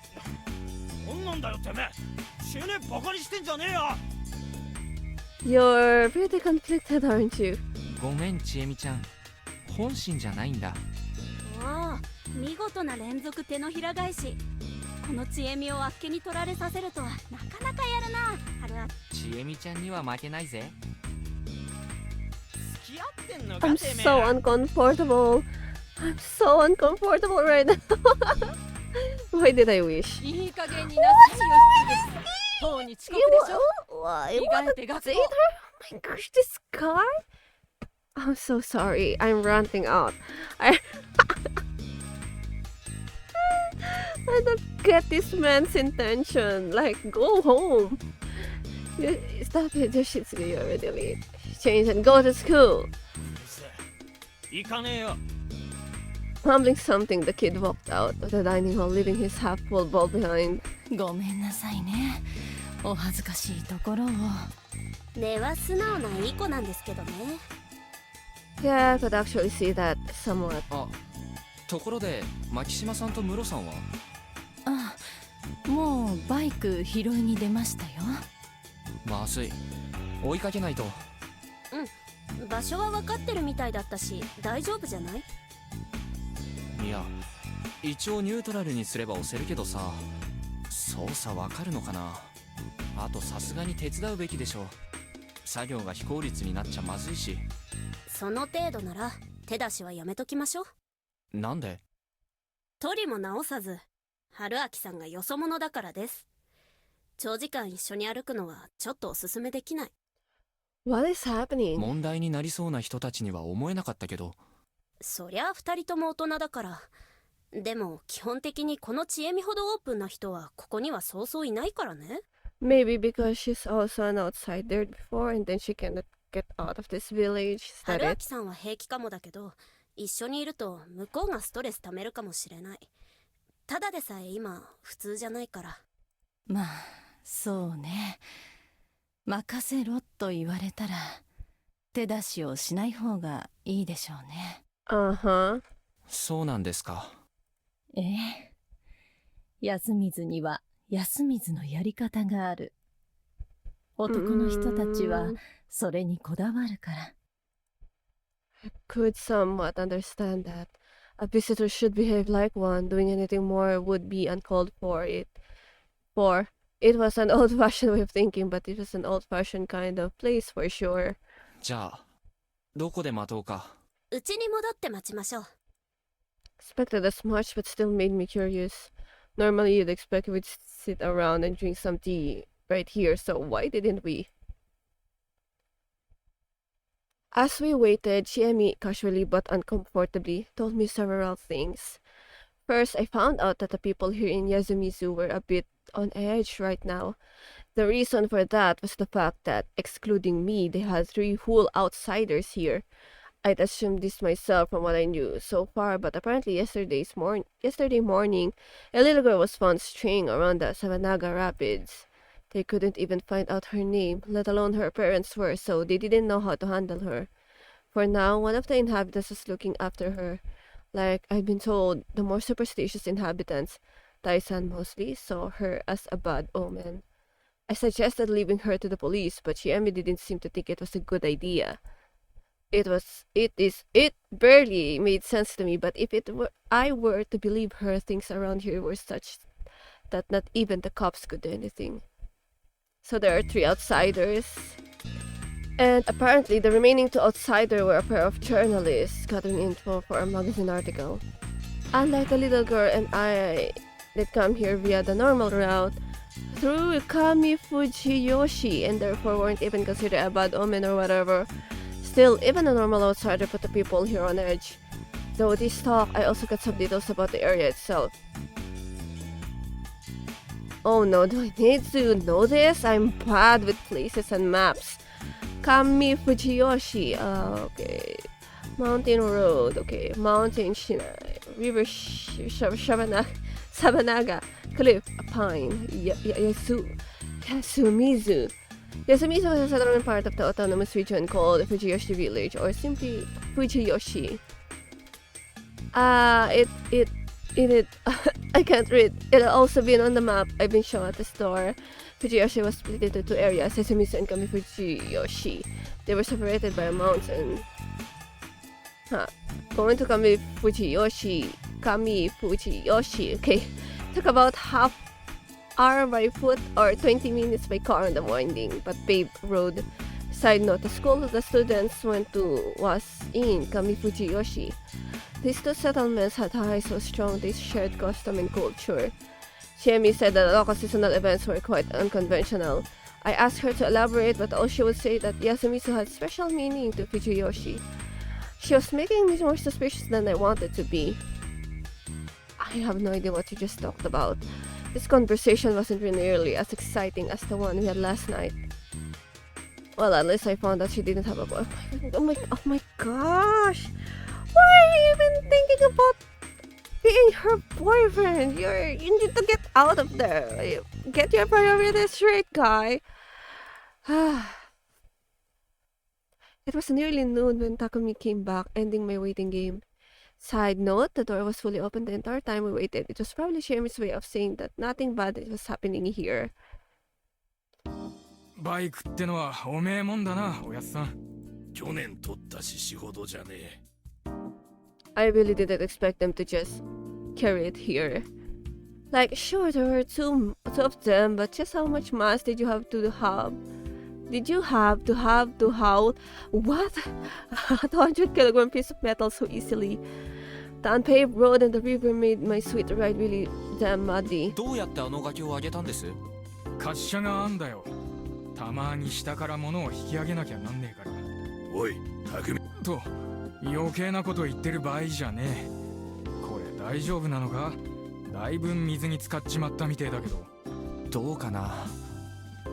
なんなんだよてめえ。死ねバカにしてんじゃねえよ。
You're pretty conflicted, aren't you?
ごめんちえみちゃん、本心じゃないんだ。
おお、見事な連続手のひら返し。このちえみをあっけに取られさせるとはなかなかやるな、春明。
ちえみちゃんには負けないぜ。
付き合ってんのか
I'm
てめえ
so
ら。
uncomfortable. I'm so uncomfortable right now. Why did I wish?
いい加減になさいよ、とうに遅刻でしょ。
Why?
着替えて学校。
Oh my gosh, this car? I'm so sorry. I'm ranting out. I don't get this man's intention. Like, go home. Stop it, Yoshitsugu. You're already late. Change and go to school.
行かねえよ。
Mumbling something, the kid walked out of the dining hall, leaving his half-full bowl behind.
ごめんなさいね。お恥ずかしいところを。
根は素直ないい子なんですけどね。
Yeah, I could actually see that somewhat.
あ、ところで牧島さんとムロさんは？
あ、もうバイク拾いに出ましたよ。
まずい、追いかけないと。
場所は分かってるみたいだったし、大丈夫じゃない？
いや、一応ニュートラルにすれば押せるけどさ、操作わかるのかな。あとさすがに手伝うべきでしょ。作業が非効率になっちゃまずいし。
その程度なら手出しはやめときましょう。
なんで？
取りも直さず、春明さんがよそ者だからです。長時間一緒に歩くのはちょっとおすすめできない。
What is happening?
問題になりそうな人たちには思えなかったけど。
そりゃあ二人とも大人だから。でも基本的にこのちえみほどオープンな人はここにはそうそういないからね。
Maybe because she's also an outsider before and then she cannot get out of this village. Is that
春明
it?
さんは平気かもだけど、一緒にいると向こうがストレス溜めるかもしれない。ただでさえ今普通じゃないから。
まあ、そうね。任せろと言われたら、手出しをしない方がいいでしょうね。
Uh-huh.
そうなんですか。
ええ。安水には安水のやり方がある。男の人たちはそれにこだわるから。
Could somewhat understand that. A visitor should behave like one. Doing anything more would be uncalled for. It was an old-fashioned way of thinking, but it was an old-fashioned kind of place for sure.
じゃあどこで待とうか。
うちに戻って待ちましょう。
Expected as much, but still made me curious. Normally, you'd expect we'd sit around and drink some tea right here, so why didn't we? As we waited, Chiemi casually but uncomfortably told me several things. First, I found out that the people here in Yasumizu were a bit on edge right now. The reason for that was the fact that, excluding me, they had 3 whole outsiders here. I'd assumed this myself from what I knew so far, but apparently yesterday morning, a little girl was found straying around the Savanaga Rapids. They couldn't even find out her name, let alone her parents were, so they didn't know how to handle her. For now, one of the inhabitants was looking after her. Like I'd been told, the more superstitious inhabitants, Taisan mostly, saw her as a bad omen. I suggested leaving her to the police, but Chiemi didn't seem to think it was a good idea. It barely made sense to me, but if I were to believe her, things around here were such that not even the cops could do anything. So there are 3 outsiders. And apparently the remaining 2 outsiders were a pair of journalists gathering info for a magazine article. Unlike the little girl and I that come here via the normal route, through Kami Fujiyoshi, and therefore weren't even considered a bad omen or whatever. Still, even a normal outsider put the people here on edge. Though this talk, I also got some details about the area itself. Oh no, do I need to know this? I'm bad with places and maps. Kami Fujiyoshi, okay. Mountain Road, okay. Mountain Shinai, River Sabanaga, Cliff, a Pine, Yasumizu. Yasumizu was a settlement part of the autonomous region called Fujiyoshi Village, or simply Fujiyoshi. I can't read. It had also been on the map I've been shown at the store. Fujiyoshi was split into 2 areas, Yasumizu and Kami Fujiyoshi. They were separated by a mountain. Going to Kami Fujiyoshi, okay. Took about half hour by foot or 20 minutes by car on the winding but paved road. Side note, the school the students went to was in Kami Fujiyoshi. These 2 settlements had ties so strong they shared custom and culture. Chiemi said that the local seasonal events were quite unconventional. I asked her to elaborate, but all she would say that Yasumizu had special meaning to Fujiyoshi. She was making me more suspicious than I wanted to be. I have no idea what you just talked about. This conversation wasn't nearly as exciting as the one we had last night. Well, at least I found that she didn't have a boyfriend. Oh my gosh! Why are you even thinking about being her boyfriend? You need to get out of there. Get your priorities straight, guy. It was nearly noon when Takumi came back, ending my waiting game. Side note, the door was fully open the entire time we waited. It was probably Shemi's way of saying that nothing bad was happening here.
バイクってのはおめえもんだな、おやっさん。
去年取ったし仕事じゃねえ。
I really didn't expect them to just carry it here. Like, sure, there were two of them, but just how much mass did you have to have? Did you have to haul what? A 100-kilogram piece of metal so easily? The unpaved road and the river made my sweet ride really damn muddy.
どうやってあの崖を上げたんです？
滑車があんだよ。たまに下から物を引き上げなきゃなんねえから。
おい、匠。
と余計なこと言ってる場合じゃねえ。これ大丈夫なのか？だいぶ水に浸かっちまったみてえだけど。
どうかな。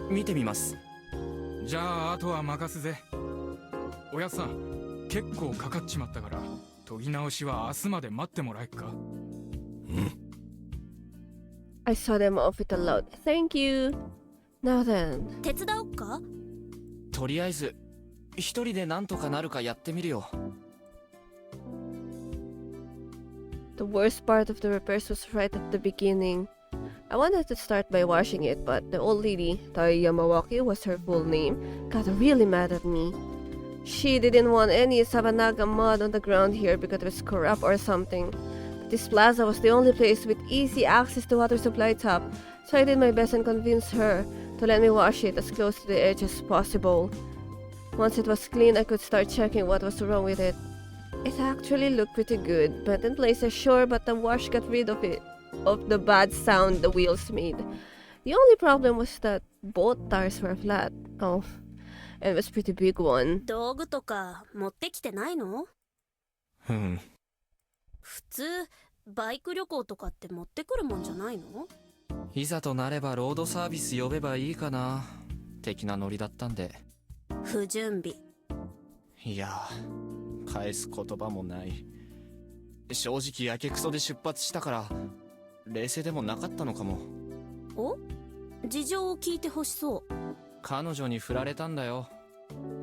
見てみます。
じゃああとは任すぜ。おやっさん、結構かかっちまったから、研ぎ直しは明日まで待ってもらえっか。
I saw them off with a loud thank you. Now then.
手伝おっか？
とりあえず一人でなんとかなるかやってみるよ。
The worst part of the repairs was right at the beginning. I wanted to start by washing it, but the old lady, Tai Yamawaki was her full name, got really mad at me. She didn't want any Sabanaga mud on the ground here because it was corrupt or something. But this plaza was the only place with easy access to water supply tap, so I did my best and convinced her to let me wash it as close to the edge as possible. Once it was clean, I could start checking what was wrong with it. It actually looked pretty good, bent in places sure, but the wash got rid of it. Of the bad sound the wheels made. The only problem was that both tires were flat. Oh, and it was a pretty big one.
道具とか持ってきてないの？
うん。
普通バイク旅行とかって持ってくるもんじゃないの？
いざとなればロードサービス呼べばいいかな。的なノリだったんで。
不準備。
いや、返す言葉もない。正直やけくそで出発したから。冷静でもなかったのかも。
お？事情を聞いてほしそう。
彼女に振られたんだよ。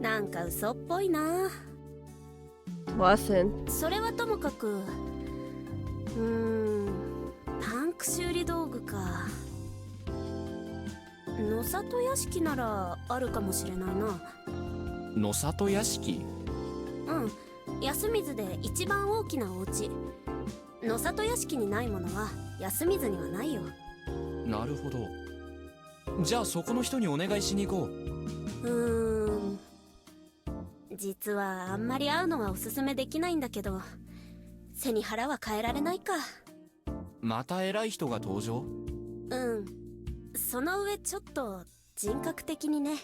なんか嘘っぽいな。
Wasn't.
それはともかく、タンク修理道具か。野里屋敷ならあるかもしれないな。
野里屋敷？
安水で一番大きなお家。野里屋敷にないものは安水にはないよ。
なるほど。じゃあそこの人にお願いしに行こう。
実はあんまり会うのはおすすめできないんだけど、背に腹は変えられないか。
また偉い人が登場？
その上ちょっと人格的にね。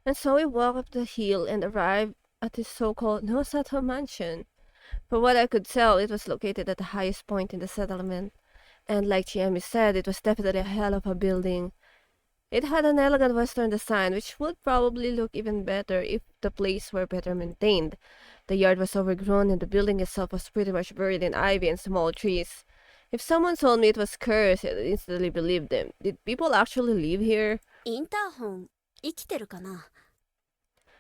And so we walk up the hill and arrive at this so-called Nosato mansion. From what I could tell, it was located at the highest point in the settlement. And like Chiemi said, it was definitely a hell of a building. It had an elegant western design, which would probably look even better if the place were better maintained. The yard was overgrown and the building itself was pretty much buried in ivy and small trees. If someone told me it was cursed, I'd instantly believe them. Did people actually live here?
インターホン生きてるかな？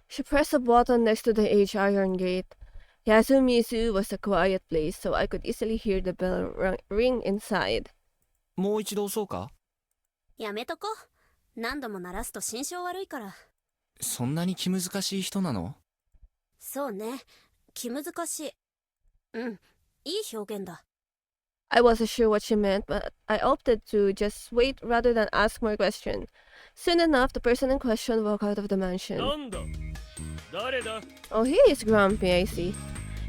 She pressed a button next to the H-iron gate. Yasumizu was a quiet place, so I could easily hear the bell ring inside.
もう一度押そうか？
やめとこ。何度も鳴らすと心象悪いから。
そんなに気難しい人なの？
そうね。気難しい。いい表現だ。
I wasn't sure what she meant, but I opted to just wait rather than ask more questions. Soon enough, the person in question walked out of the mansion.
なんだ？誰だ？
Oh, he is grumpy, I see.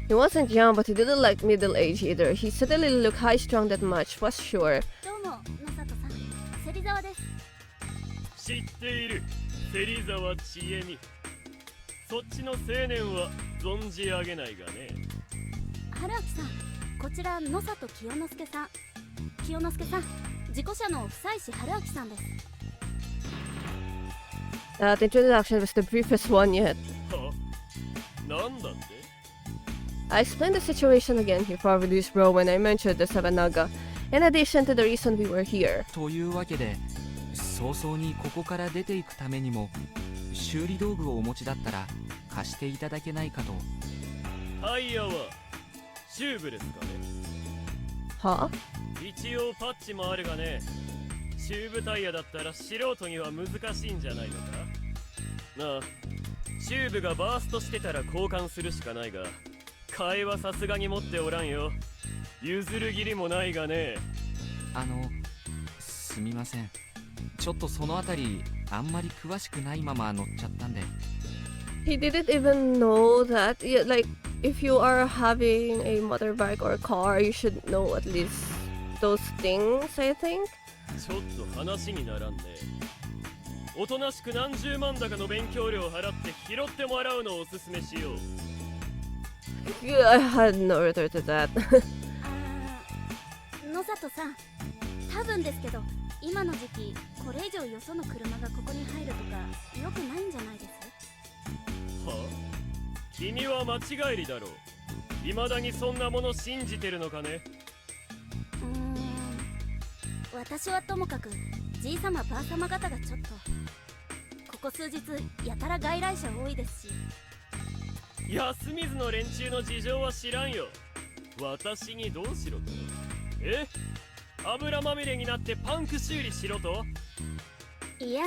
He wasn't young, but he didn't look middle age either. He certainly looked high-strung, that much was sure.
どうも、野里さん。芹沢です。
知っている。芹沢千恵美。そっちの青年は存じ上げないがね。
春明さん、こちら野里清之助さん。清之助さん、事故車の房石春明さんです。
That introduction was the briefest one yet.
は？なんだって？
I explained the situation again. He probably used bro when I mentioned the Sabanaga, in addition to the reason we were here.
というわけで、早々にここから出ていくためにも、修理道具をお持ちだったら貸していただけないかと。
タイヤはチューブですかね。
Huh?
一応パッチもあるがね。チューブタイヤだったら素人には難しいんじゃないのかなあ。チューブがバーストしてたら交換するしかないが、替えはさすがに持っておらんよ。譲る義理もないがね。
すみません。ちょっとそのあたりあんまり詳しくないまま乗っちゃったんで。
He didn't even know that. Yeah, like, if you are having a motorbike or a car, you should know at least those things, I think.
ちょっと話にならんね。おとなしく何十万高の勉強料を払って拾ってもらうのをおすすめしよう。
Yeah, I had no retort to that.
野里さん、多分ですけど、今の時期これ以上よその車がここに入るとか良くないんじゃないです？
はあ？君は間違いりだろう。未だにそんなもの信じてるのかね？
私はともかくじいさまばあさま方がちょっとここ数日やたら外来者多いですし。
安水の連中の事情は知らんよ。私にどうしろと？油まみれになってパンク修理しろと？
いや、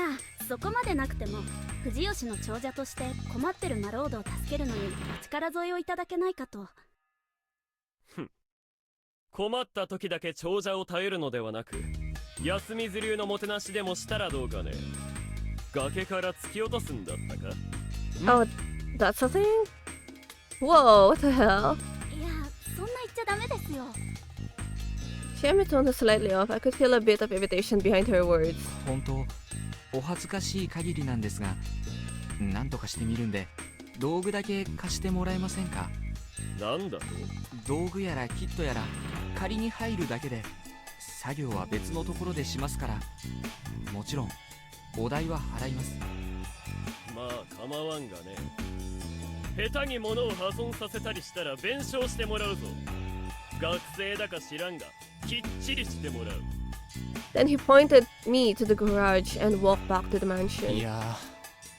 そこまでなくても藤吉の長者として困ってるマロードを助けるのにお力添えをいただけないかと。
困った時だけ長者を頼るのではなく、安水流のもてなしでもしたらどうかね。崖から突き落とすんだったか？
Oh, that's a thing? Whoa, what the hell?
いや、そんな言っちゃダメですよ。
Chiemi tone was slightly off. I could feel a bit of irritation behind her words.
本当、お恥ずかしい限りなんですが、なんとかしてみるんで、道具だけ貸してもらえませんか？
なんだと？
道具やらキットやら仮に入るだけで、作業は別のところでしますから、もちろんお代は払います。
まあ構わんがね。下手に物を破損させたりしたら弁償してもらうぞ。学生だか知らんがきっちりしてもらう。
Then he pointed me to the garage and walked back to the
い
mansion.
や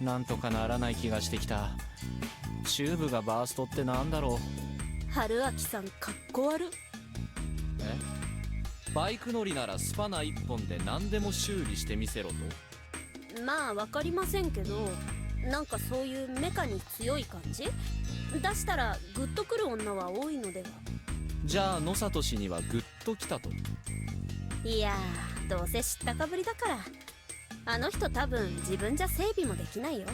ー、なんとかならない気がしてきた。チューブがバーストってなんだろう。
春明さんかっこ悪。
バイク乗りならスパナ1本で何でも修理してみせろと？
まあわかりませんけど、なんかそういうメカに強い感じ出したらグッとくる女は多いのでは。
じゃあ野里氏にはグッときたと。
いやー、どうせ知ったかぶりだから。あの人多分自分じゃ整備もできないよ。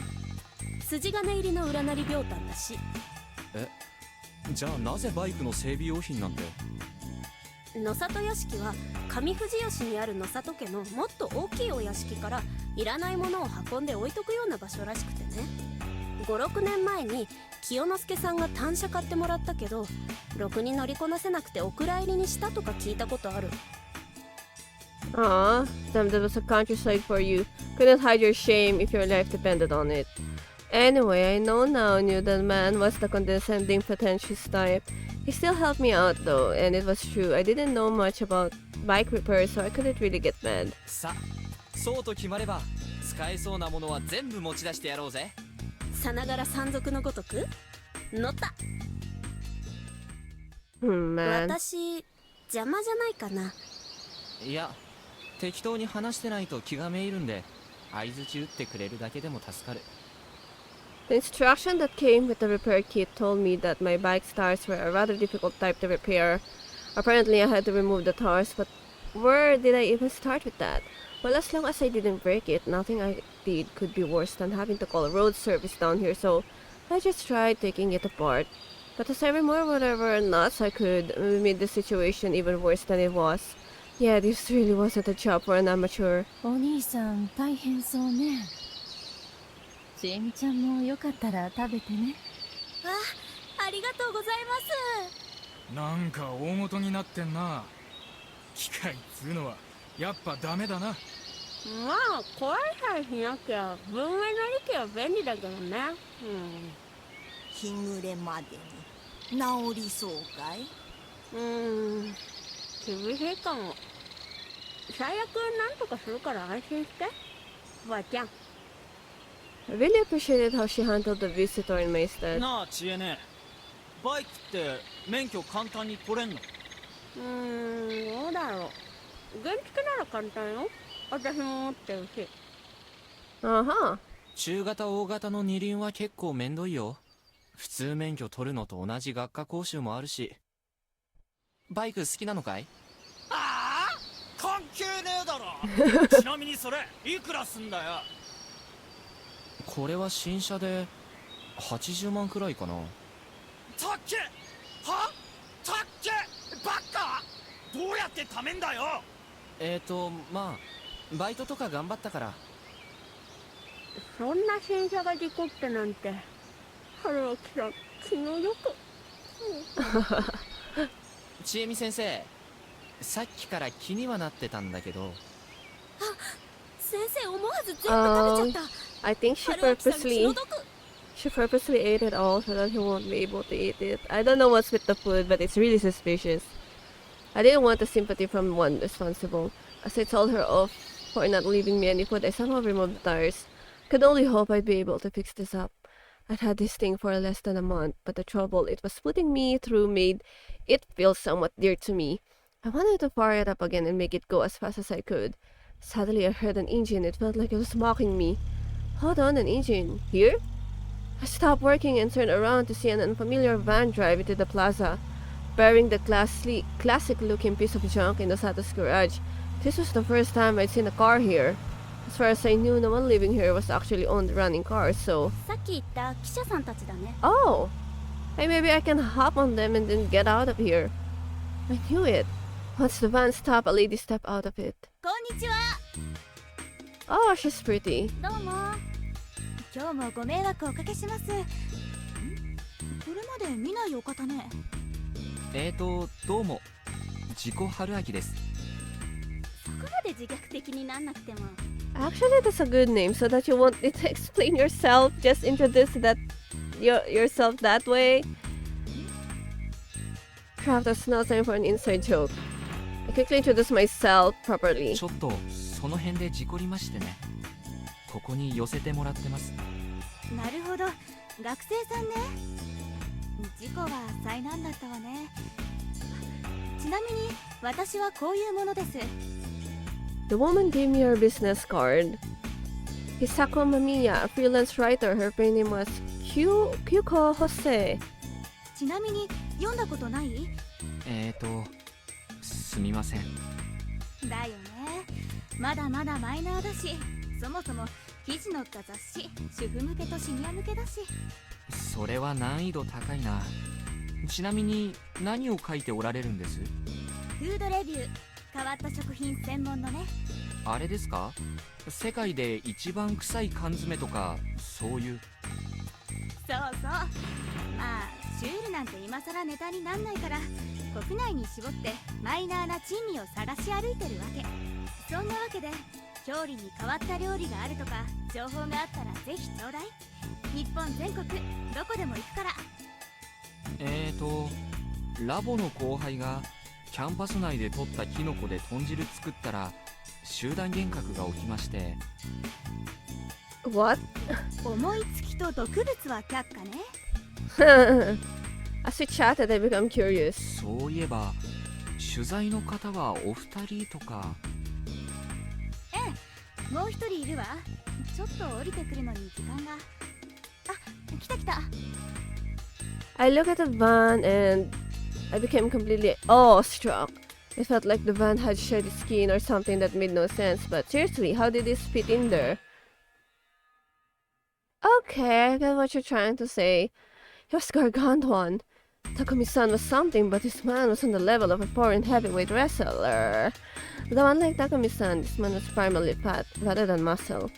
筋金入りの裏なり病態だし。
じゃあなぜバイクの整備用品なんて。
野里屋敷は上富士吉にある野里家のもっと大きいお屋敷からいらないものを運んで置いとくような場所らしくてね。56年前に清之助さんが単車買ってもらったけど、ろくに乗りこなせなくてお蔵入りにしたとか聞いたことある。
Aw, damn, that was a countryside for you. Couldn't hide your shame if your life depended on it. Anyway, I know now knew that man was the condescending, pretentious type. He still helped me out though, and it was true. I didn't know much about bike repairs, so I couldn't really get mad.
さ、そうと決まれば使えそうなものは全部持ち出してやろうぜ。
さながら山賊のごとく乗った。
Man.
私邪魔じゃないかな。
いや、適当に話してないと気がめいるんで、相槌打ってくれるだけでも助かる。
The instruction that came with the repair kit told me that my bike's tires were a rather difficult type to repair. Apparently I had to remove the tires, but where did I even start with that? Well, as long as I didn't break it, nothing I did could be worse than having to call road service down here, so I just tried taking it apart. But as I removed whatever nuts I could, we made the situation even worse than it was. Yeah, this really wasn't a job for an amateur.
お兄さん大変そうね。ちえみちゃんもよかったら食べてね。
ありがとうございます。
なんか大元になってんな。機械つうのはやっぱダメだな。
まあ壊れさえしなきゃ文明の利器は便利だけどね。
日暮れまでに治りそうかい？
厳しいかも。最悪なんとかするから安心して、おばあちゃん。
I really appreciated how she handled the visitor in my stead.
なあ知恵ね、バイクって免許簡単に取れんの？
どうだろう。原付なら簡単よ。私も持ってるし。
Uh-huh.
中型大型の二輪は結構めんどいよ。普通免許取るのと同じ学科講習もあるし。バイク好きなのかい？
ああ、関係ねえだろ。ちなみにそれいくらすんだよ。
これは新車で80万くらいかな。
たっけはたっけバカ、どうやって貯めんだよ。
まあバイトとか頑張ったから。
そんな新車が事故ってなんて、春脇さん気の毒。
ちえみ先生、さっきから気にはなってたんだけど。
先生思わず全部食べちゃった。
I think she
春脇さん気
purposely
の毒。
she purposely ate it all so that he won't be able to eat it. I don't know what's with the food, but it's really suspicious. I didn't want the sympathy from one responsible. As I told her off for not leaving me any food, I somehow removed the tires. Could only hope I'd be able to fix this up. I'd had this thing for less than a month, but the trouble it was putting me through made it feel somewhat dear to me. I wanted to fire it up again and make it go as fast as I could. Suddenly I heard an engine. It felt like it was mocking me. Hold on, an engine? Here? I stopped working and turned around to see an unfamiliar van drive into the plaza, bearing the classic-looking piece of junk in Osato's garage. This was the first time I'd seen a car here. As far as I knew, no one living here was actually owned running cars, so...
さっき言った記者さんたちだね。
Oh! Hey, maybe I can hop on them and then get out of here. I knew it. Once the van stopped, a lady stepped out of it.
こんにちは。
Oh, she's pretty.
どうも。今日もご迷惑をおかけします。これまで見ないお方ね。
どうも、自己春明です。
そこまで自虐的になんなくても。
Actually, that's a good name, so that you won't need to explain yourself. Just introduce yourself that way. Crap, that's no time for an inside joke. I quickly introduce myself properly.
ちょっとその辺で事故りましてね。ここに寄せてもらってます。
なるほど、学生さんね。事故は災難だったわね。ちなみに私はこういうものです。
The woman gave me her business card. Hisako Mamiya, a freelance writer. Her pen name was Kyuko Hose.
ちなみに読んだことない？
すみません。
だよね。まだまだマイナーだし、そもそも記事載った雑誌、主婦向けとシニア向けだし。
それは難易度高いな。ちなみに何を書いておられるんです？
フードレビュー、変わった食品専門のね。
あれですか？世界で一番臭い缶詰とかそういう。
そうそう。まあシュールなんて今更ネタになんないから、国内に絞ってマイナーな珍味を探し歩いてるわけ。そんなわけで調理に変わった料理があるとか情報があったらぜひちょうだい。日本全国どこでも行くから。
ラボの後輩がキャンパス内で取ったキノコで豚汁作ったら集団幻覚が起きまして。
What?
思いつきと毒物は却下ね。
As we chatted, I become curious.
そういえば取材の方はお二人とか。
ええ、もう一人いるわ。ちょっと降りてくるのに時間が。あ、来た来た。
I looked at the van and I became completely awestruck. It felt like the van had shed its skin or something that made no sense. But seriously, how did this fit in there? Okay, I get what you're trying to say. He was gargantuan. Takumi-san was something, but this man was on the level of a foreign heavyweight wrestler. Though unlike Takumi-san, this man was primarily fat rather than muscle.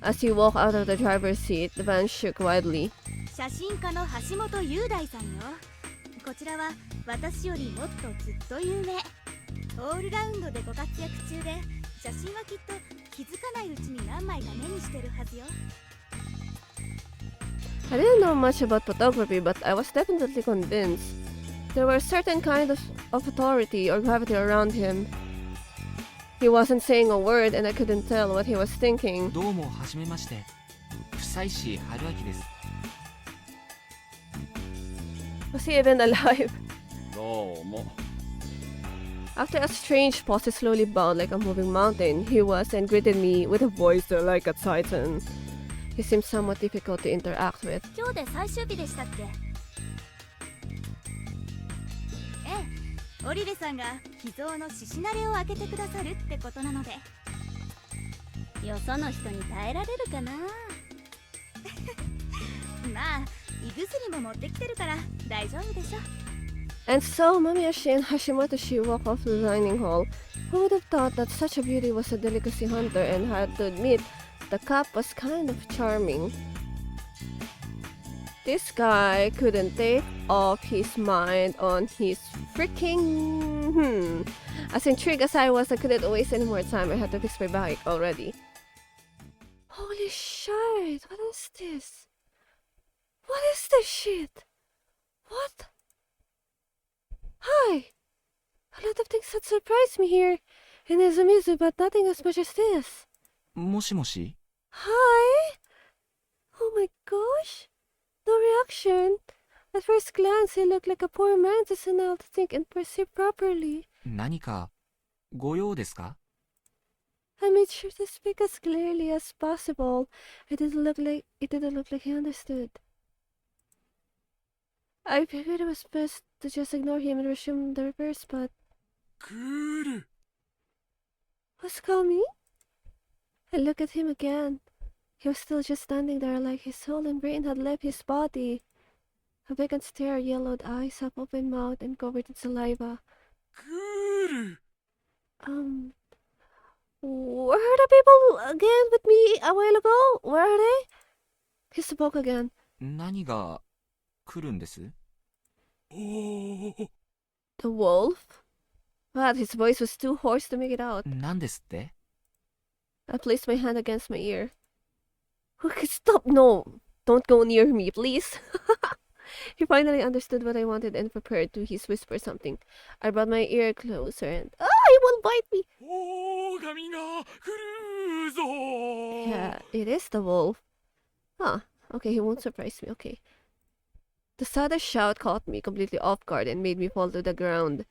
As he walked out of the driver's seat, the van shook wildly.
写真家の橋本雄大さんよ。こちらは私よりもっとずっと有名。オールラウンドでご活躍中で、写真はきっと気づかないうちに何枚か目にしてるはずよ。
I didn't know much about photography, but I was definitely convinced. There were a certain kind of authority or gravity around him. He wasn't saying a word and I couldn't tell what he was thinking.
どうもはじめまして。久石春明です。
Was he even alive?
どうも。
After a strange pause, he slowly bowed like a moving mountain. He was and greeted me with a voice like a titan. He seemed somewhat difficult to interact with.
今日で最終日でしたっけ？ええ、オリルさんが秘蔵の獅子慣れを開けてくださるってことなので。よその人に耐えられるかな。まあ、胃薬も持ってきてるから大丈夫でしょ。
And so, Mamiyashi and Hashimoto-shi walked off to the dining hall. Who would have thought that such a beauty was a delicacy hunter and had to admit the cup was kind of charming. This guy couldn't take off his mind on his freaking... As intrigued as I was, I couldn't waste any more time. I had to fix my bike already. Holy shit, what is this? What is this shit? What? Hi! A lot of things had surprised me here in Izumizu, but nothing as much as this.
もしもし。
Hi! Oh my gosh! No reaction. At first glance, he looked like a poor man just enough to think and perceive properly.
何かご用ですか？
I made sure to speak as clearly as possible. It didn't look like he understood. I figured it was best to just ignore him and resume the reverse, but
クール。
who's coming? I looked at him again. He was still just standing there like his soul and brain had left his body. A vacant stare, yellowed eyes, half-open mouth, and covered in saliva.
クール。
Where are the people again with me a while ago? Where are they? He spoke again.
何が来るんです？
おお。
The wolf? But his voice was too hoarse to make it out.
何ですって？
I placed my hand against my ear. Okay, stop! No! Don't go near me, please! He finally understood what I wanted and prepared to whisper something. I brought my ear closer and... Ah! He will bite me!
狼が来るぞ。
Yeah, it is the wolf. Huh. Okay, he won't surprise me. Okay. The sudden shout caught me completely off guard and made me fall to the ground.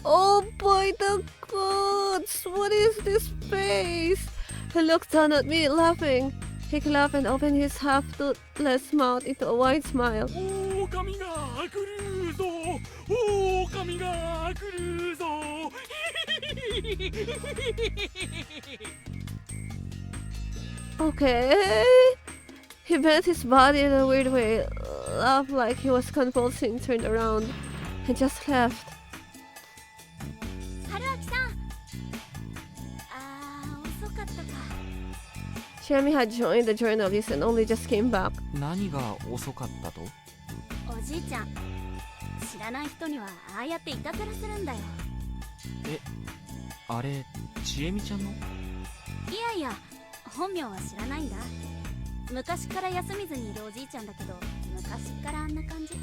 Oh, by the gods! What is this face? He looked down at me, laughing. He laughed and opened his half-toothless mouth into a wide smile.
狼が来るぞ狼が来るぞ
Okay. He bent his body in a weird way, laughed like he was convulsing, turned around, and just left.
春明さん、遅かったか。
Shami had joined the journalist and only just came back.
何が遅かったと？
おじいちゃん、知らない人にはああやっていたずらするんだよ。
あれ、ちえみちゃんの？
いやいや、本名は知らないんだ。昔から休みずにいるおじいちゃんだけど、昔からあんな感じ。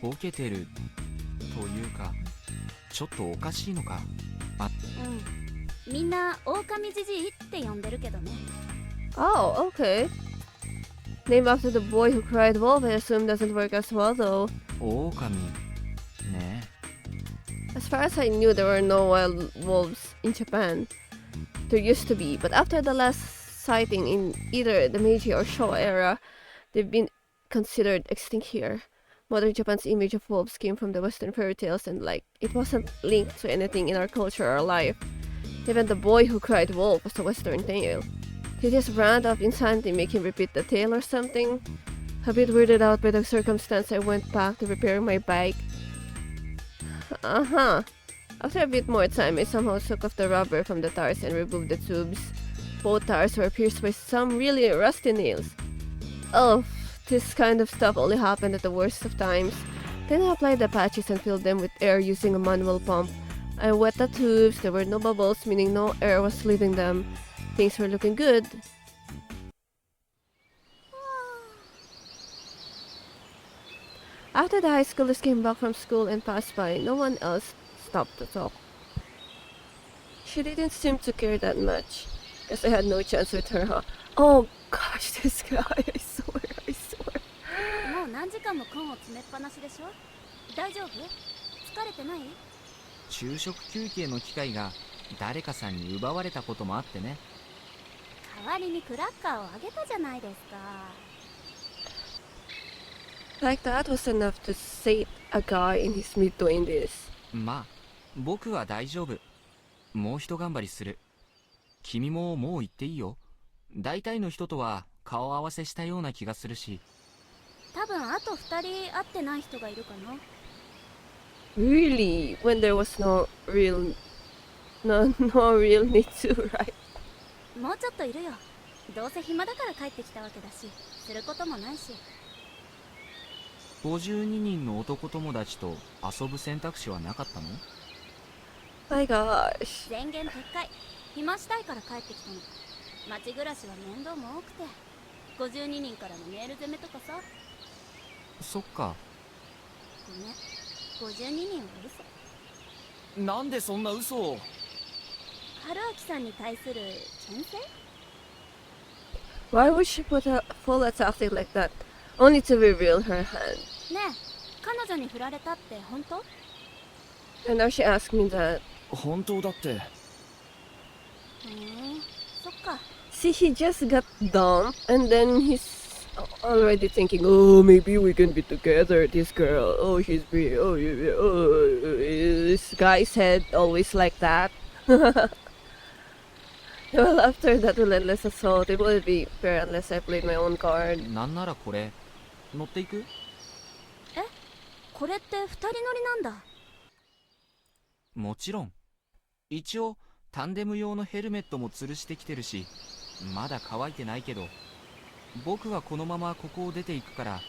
ボケてるというか、ちょっとおかしいのか。
うん、みんな狼じじいって呼んでるけどね。
Oh, okay. Named after the boy who cried wolf, I assume doesn't work as well though.
狼ね
As far as I knew, there were no wild wolves in Japan. There used to be, but after the last sighting in either the Meiji or Showa era, they've been considered extinct here. Modern Japan's image of wolves came from the Western fairy tales and it wasn't linked to anything in our culture or life. Even the boy who cried wolf was a Western tale. Did his brand of insanity make him repeat the tale or something? A bit weirded out by the circumstance, I went back to repair my bike. After a bit more time, I somehow took off the rubber from the tires and removed the tubes. Both tires were pierced by some really rusty nails. Oh, this kind of stuff only happened at the worst of times. Then I applied the patches and filled them with air using a manual pump. I wet the tubes, there were no bubbles, meaning no air was leaving them. Things were looking good. After the high schoolers came back from school and passed by, no one else stopped to talk. She didn't seem to care that much. Guess I had no chance with her, huh? Oh gosh, this guy, I swear.
もう何時間も根を詰めっぱなしでしょ。大丈夫？疲れてない？
昼食休憩の機会が誰かさんに奪われたこともあってね。
代わりにクラッカーをあげたじゃないですか。
Like that was enough to sate a guy in his mid-20s.
まあ、僕は大丈夫。もう一頑張りする。君ももう行っていいよ。大体の人とは顔合わせしたような気がするし。
多分あと2人会ってない人がいるかな。
Really? When there was no real need to, right?
もうちょっといるよ。どうせ暇だから帰ってきたわけだし、することもないし。
52人の男友達と遊ぶ選択肢はなかったの？
My gosh.
前言撤回。暇したいから帰ってきたの。街暮らしは面倒も多くて、52人からのメール攻めとかさ。
そっか。
ごめん、52人は嘘。
なんでそんな嘘を？
春明さんに対する牽制？
Why would she put a full tactic like that? Only to reveal her hand.
ねえ、彼女に振られたって本当？
And now she asked me that.
本当だって。
そっか。
See, he just got dumb, and then he's already thinking, oh, maybe we can be together. This girl, oh, she's pretty. Oh, this guy's head always like that. Well, after that relentless assault, it wouldn't be fair unless I played my own card.
なんならこれ乗っていく？
これって2人乗りなんだ。
もちろん。一応タンデム用のヘルメットも吊るしてきてるし、まだ乾いてないけど、僕はこのままここを出ていくから、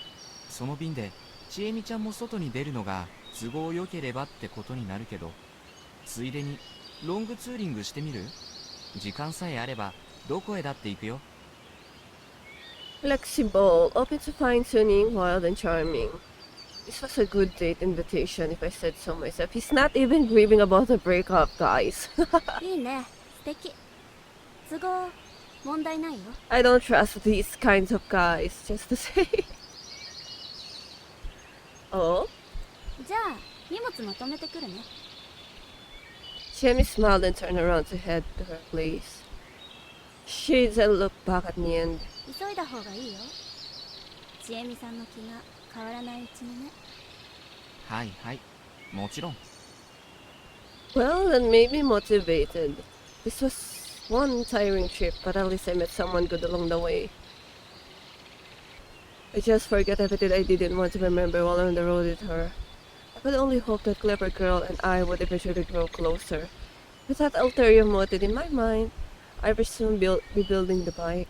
その便でちえみちゃんも外に出るのが都合良ければってことになるけど、ついでにロングツーリングしてみる？時間さえあればどこへだって行くよ。
Flexible, open to fine-tuning, wild and charming. This was a good date invitation if I said so myself. He's not even grieving about the breakup, guys.
いいね、素敵。都合問題ないよ。
I don't trust these kinds of guys, just to say. Oh?
じゃあ荷物まとめてくるね。
Jamie smiled and turned around to head to her place. She didn't look back at me and
急いだ方がいいよ。千恵美さんの気が変わらないうちにね。
はいはい、もちろん。
well, that made me motivated. This was one tiring trip, but at least I met someone good along the way. I just forgot everything I didn't want to remember while on the road with her. I could only hope that clever girl and I would eventually grow closer. With that ulterior motive in my mind, I resumed rebuilding the bike.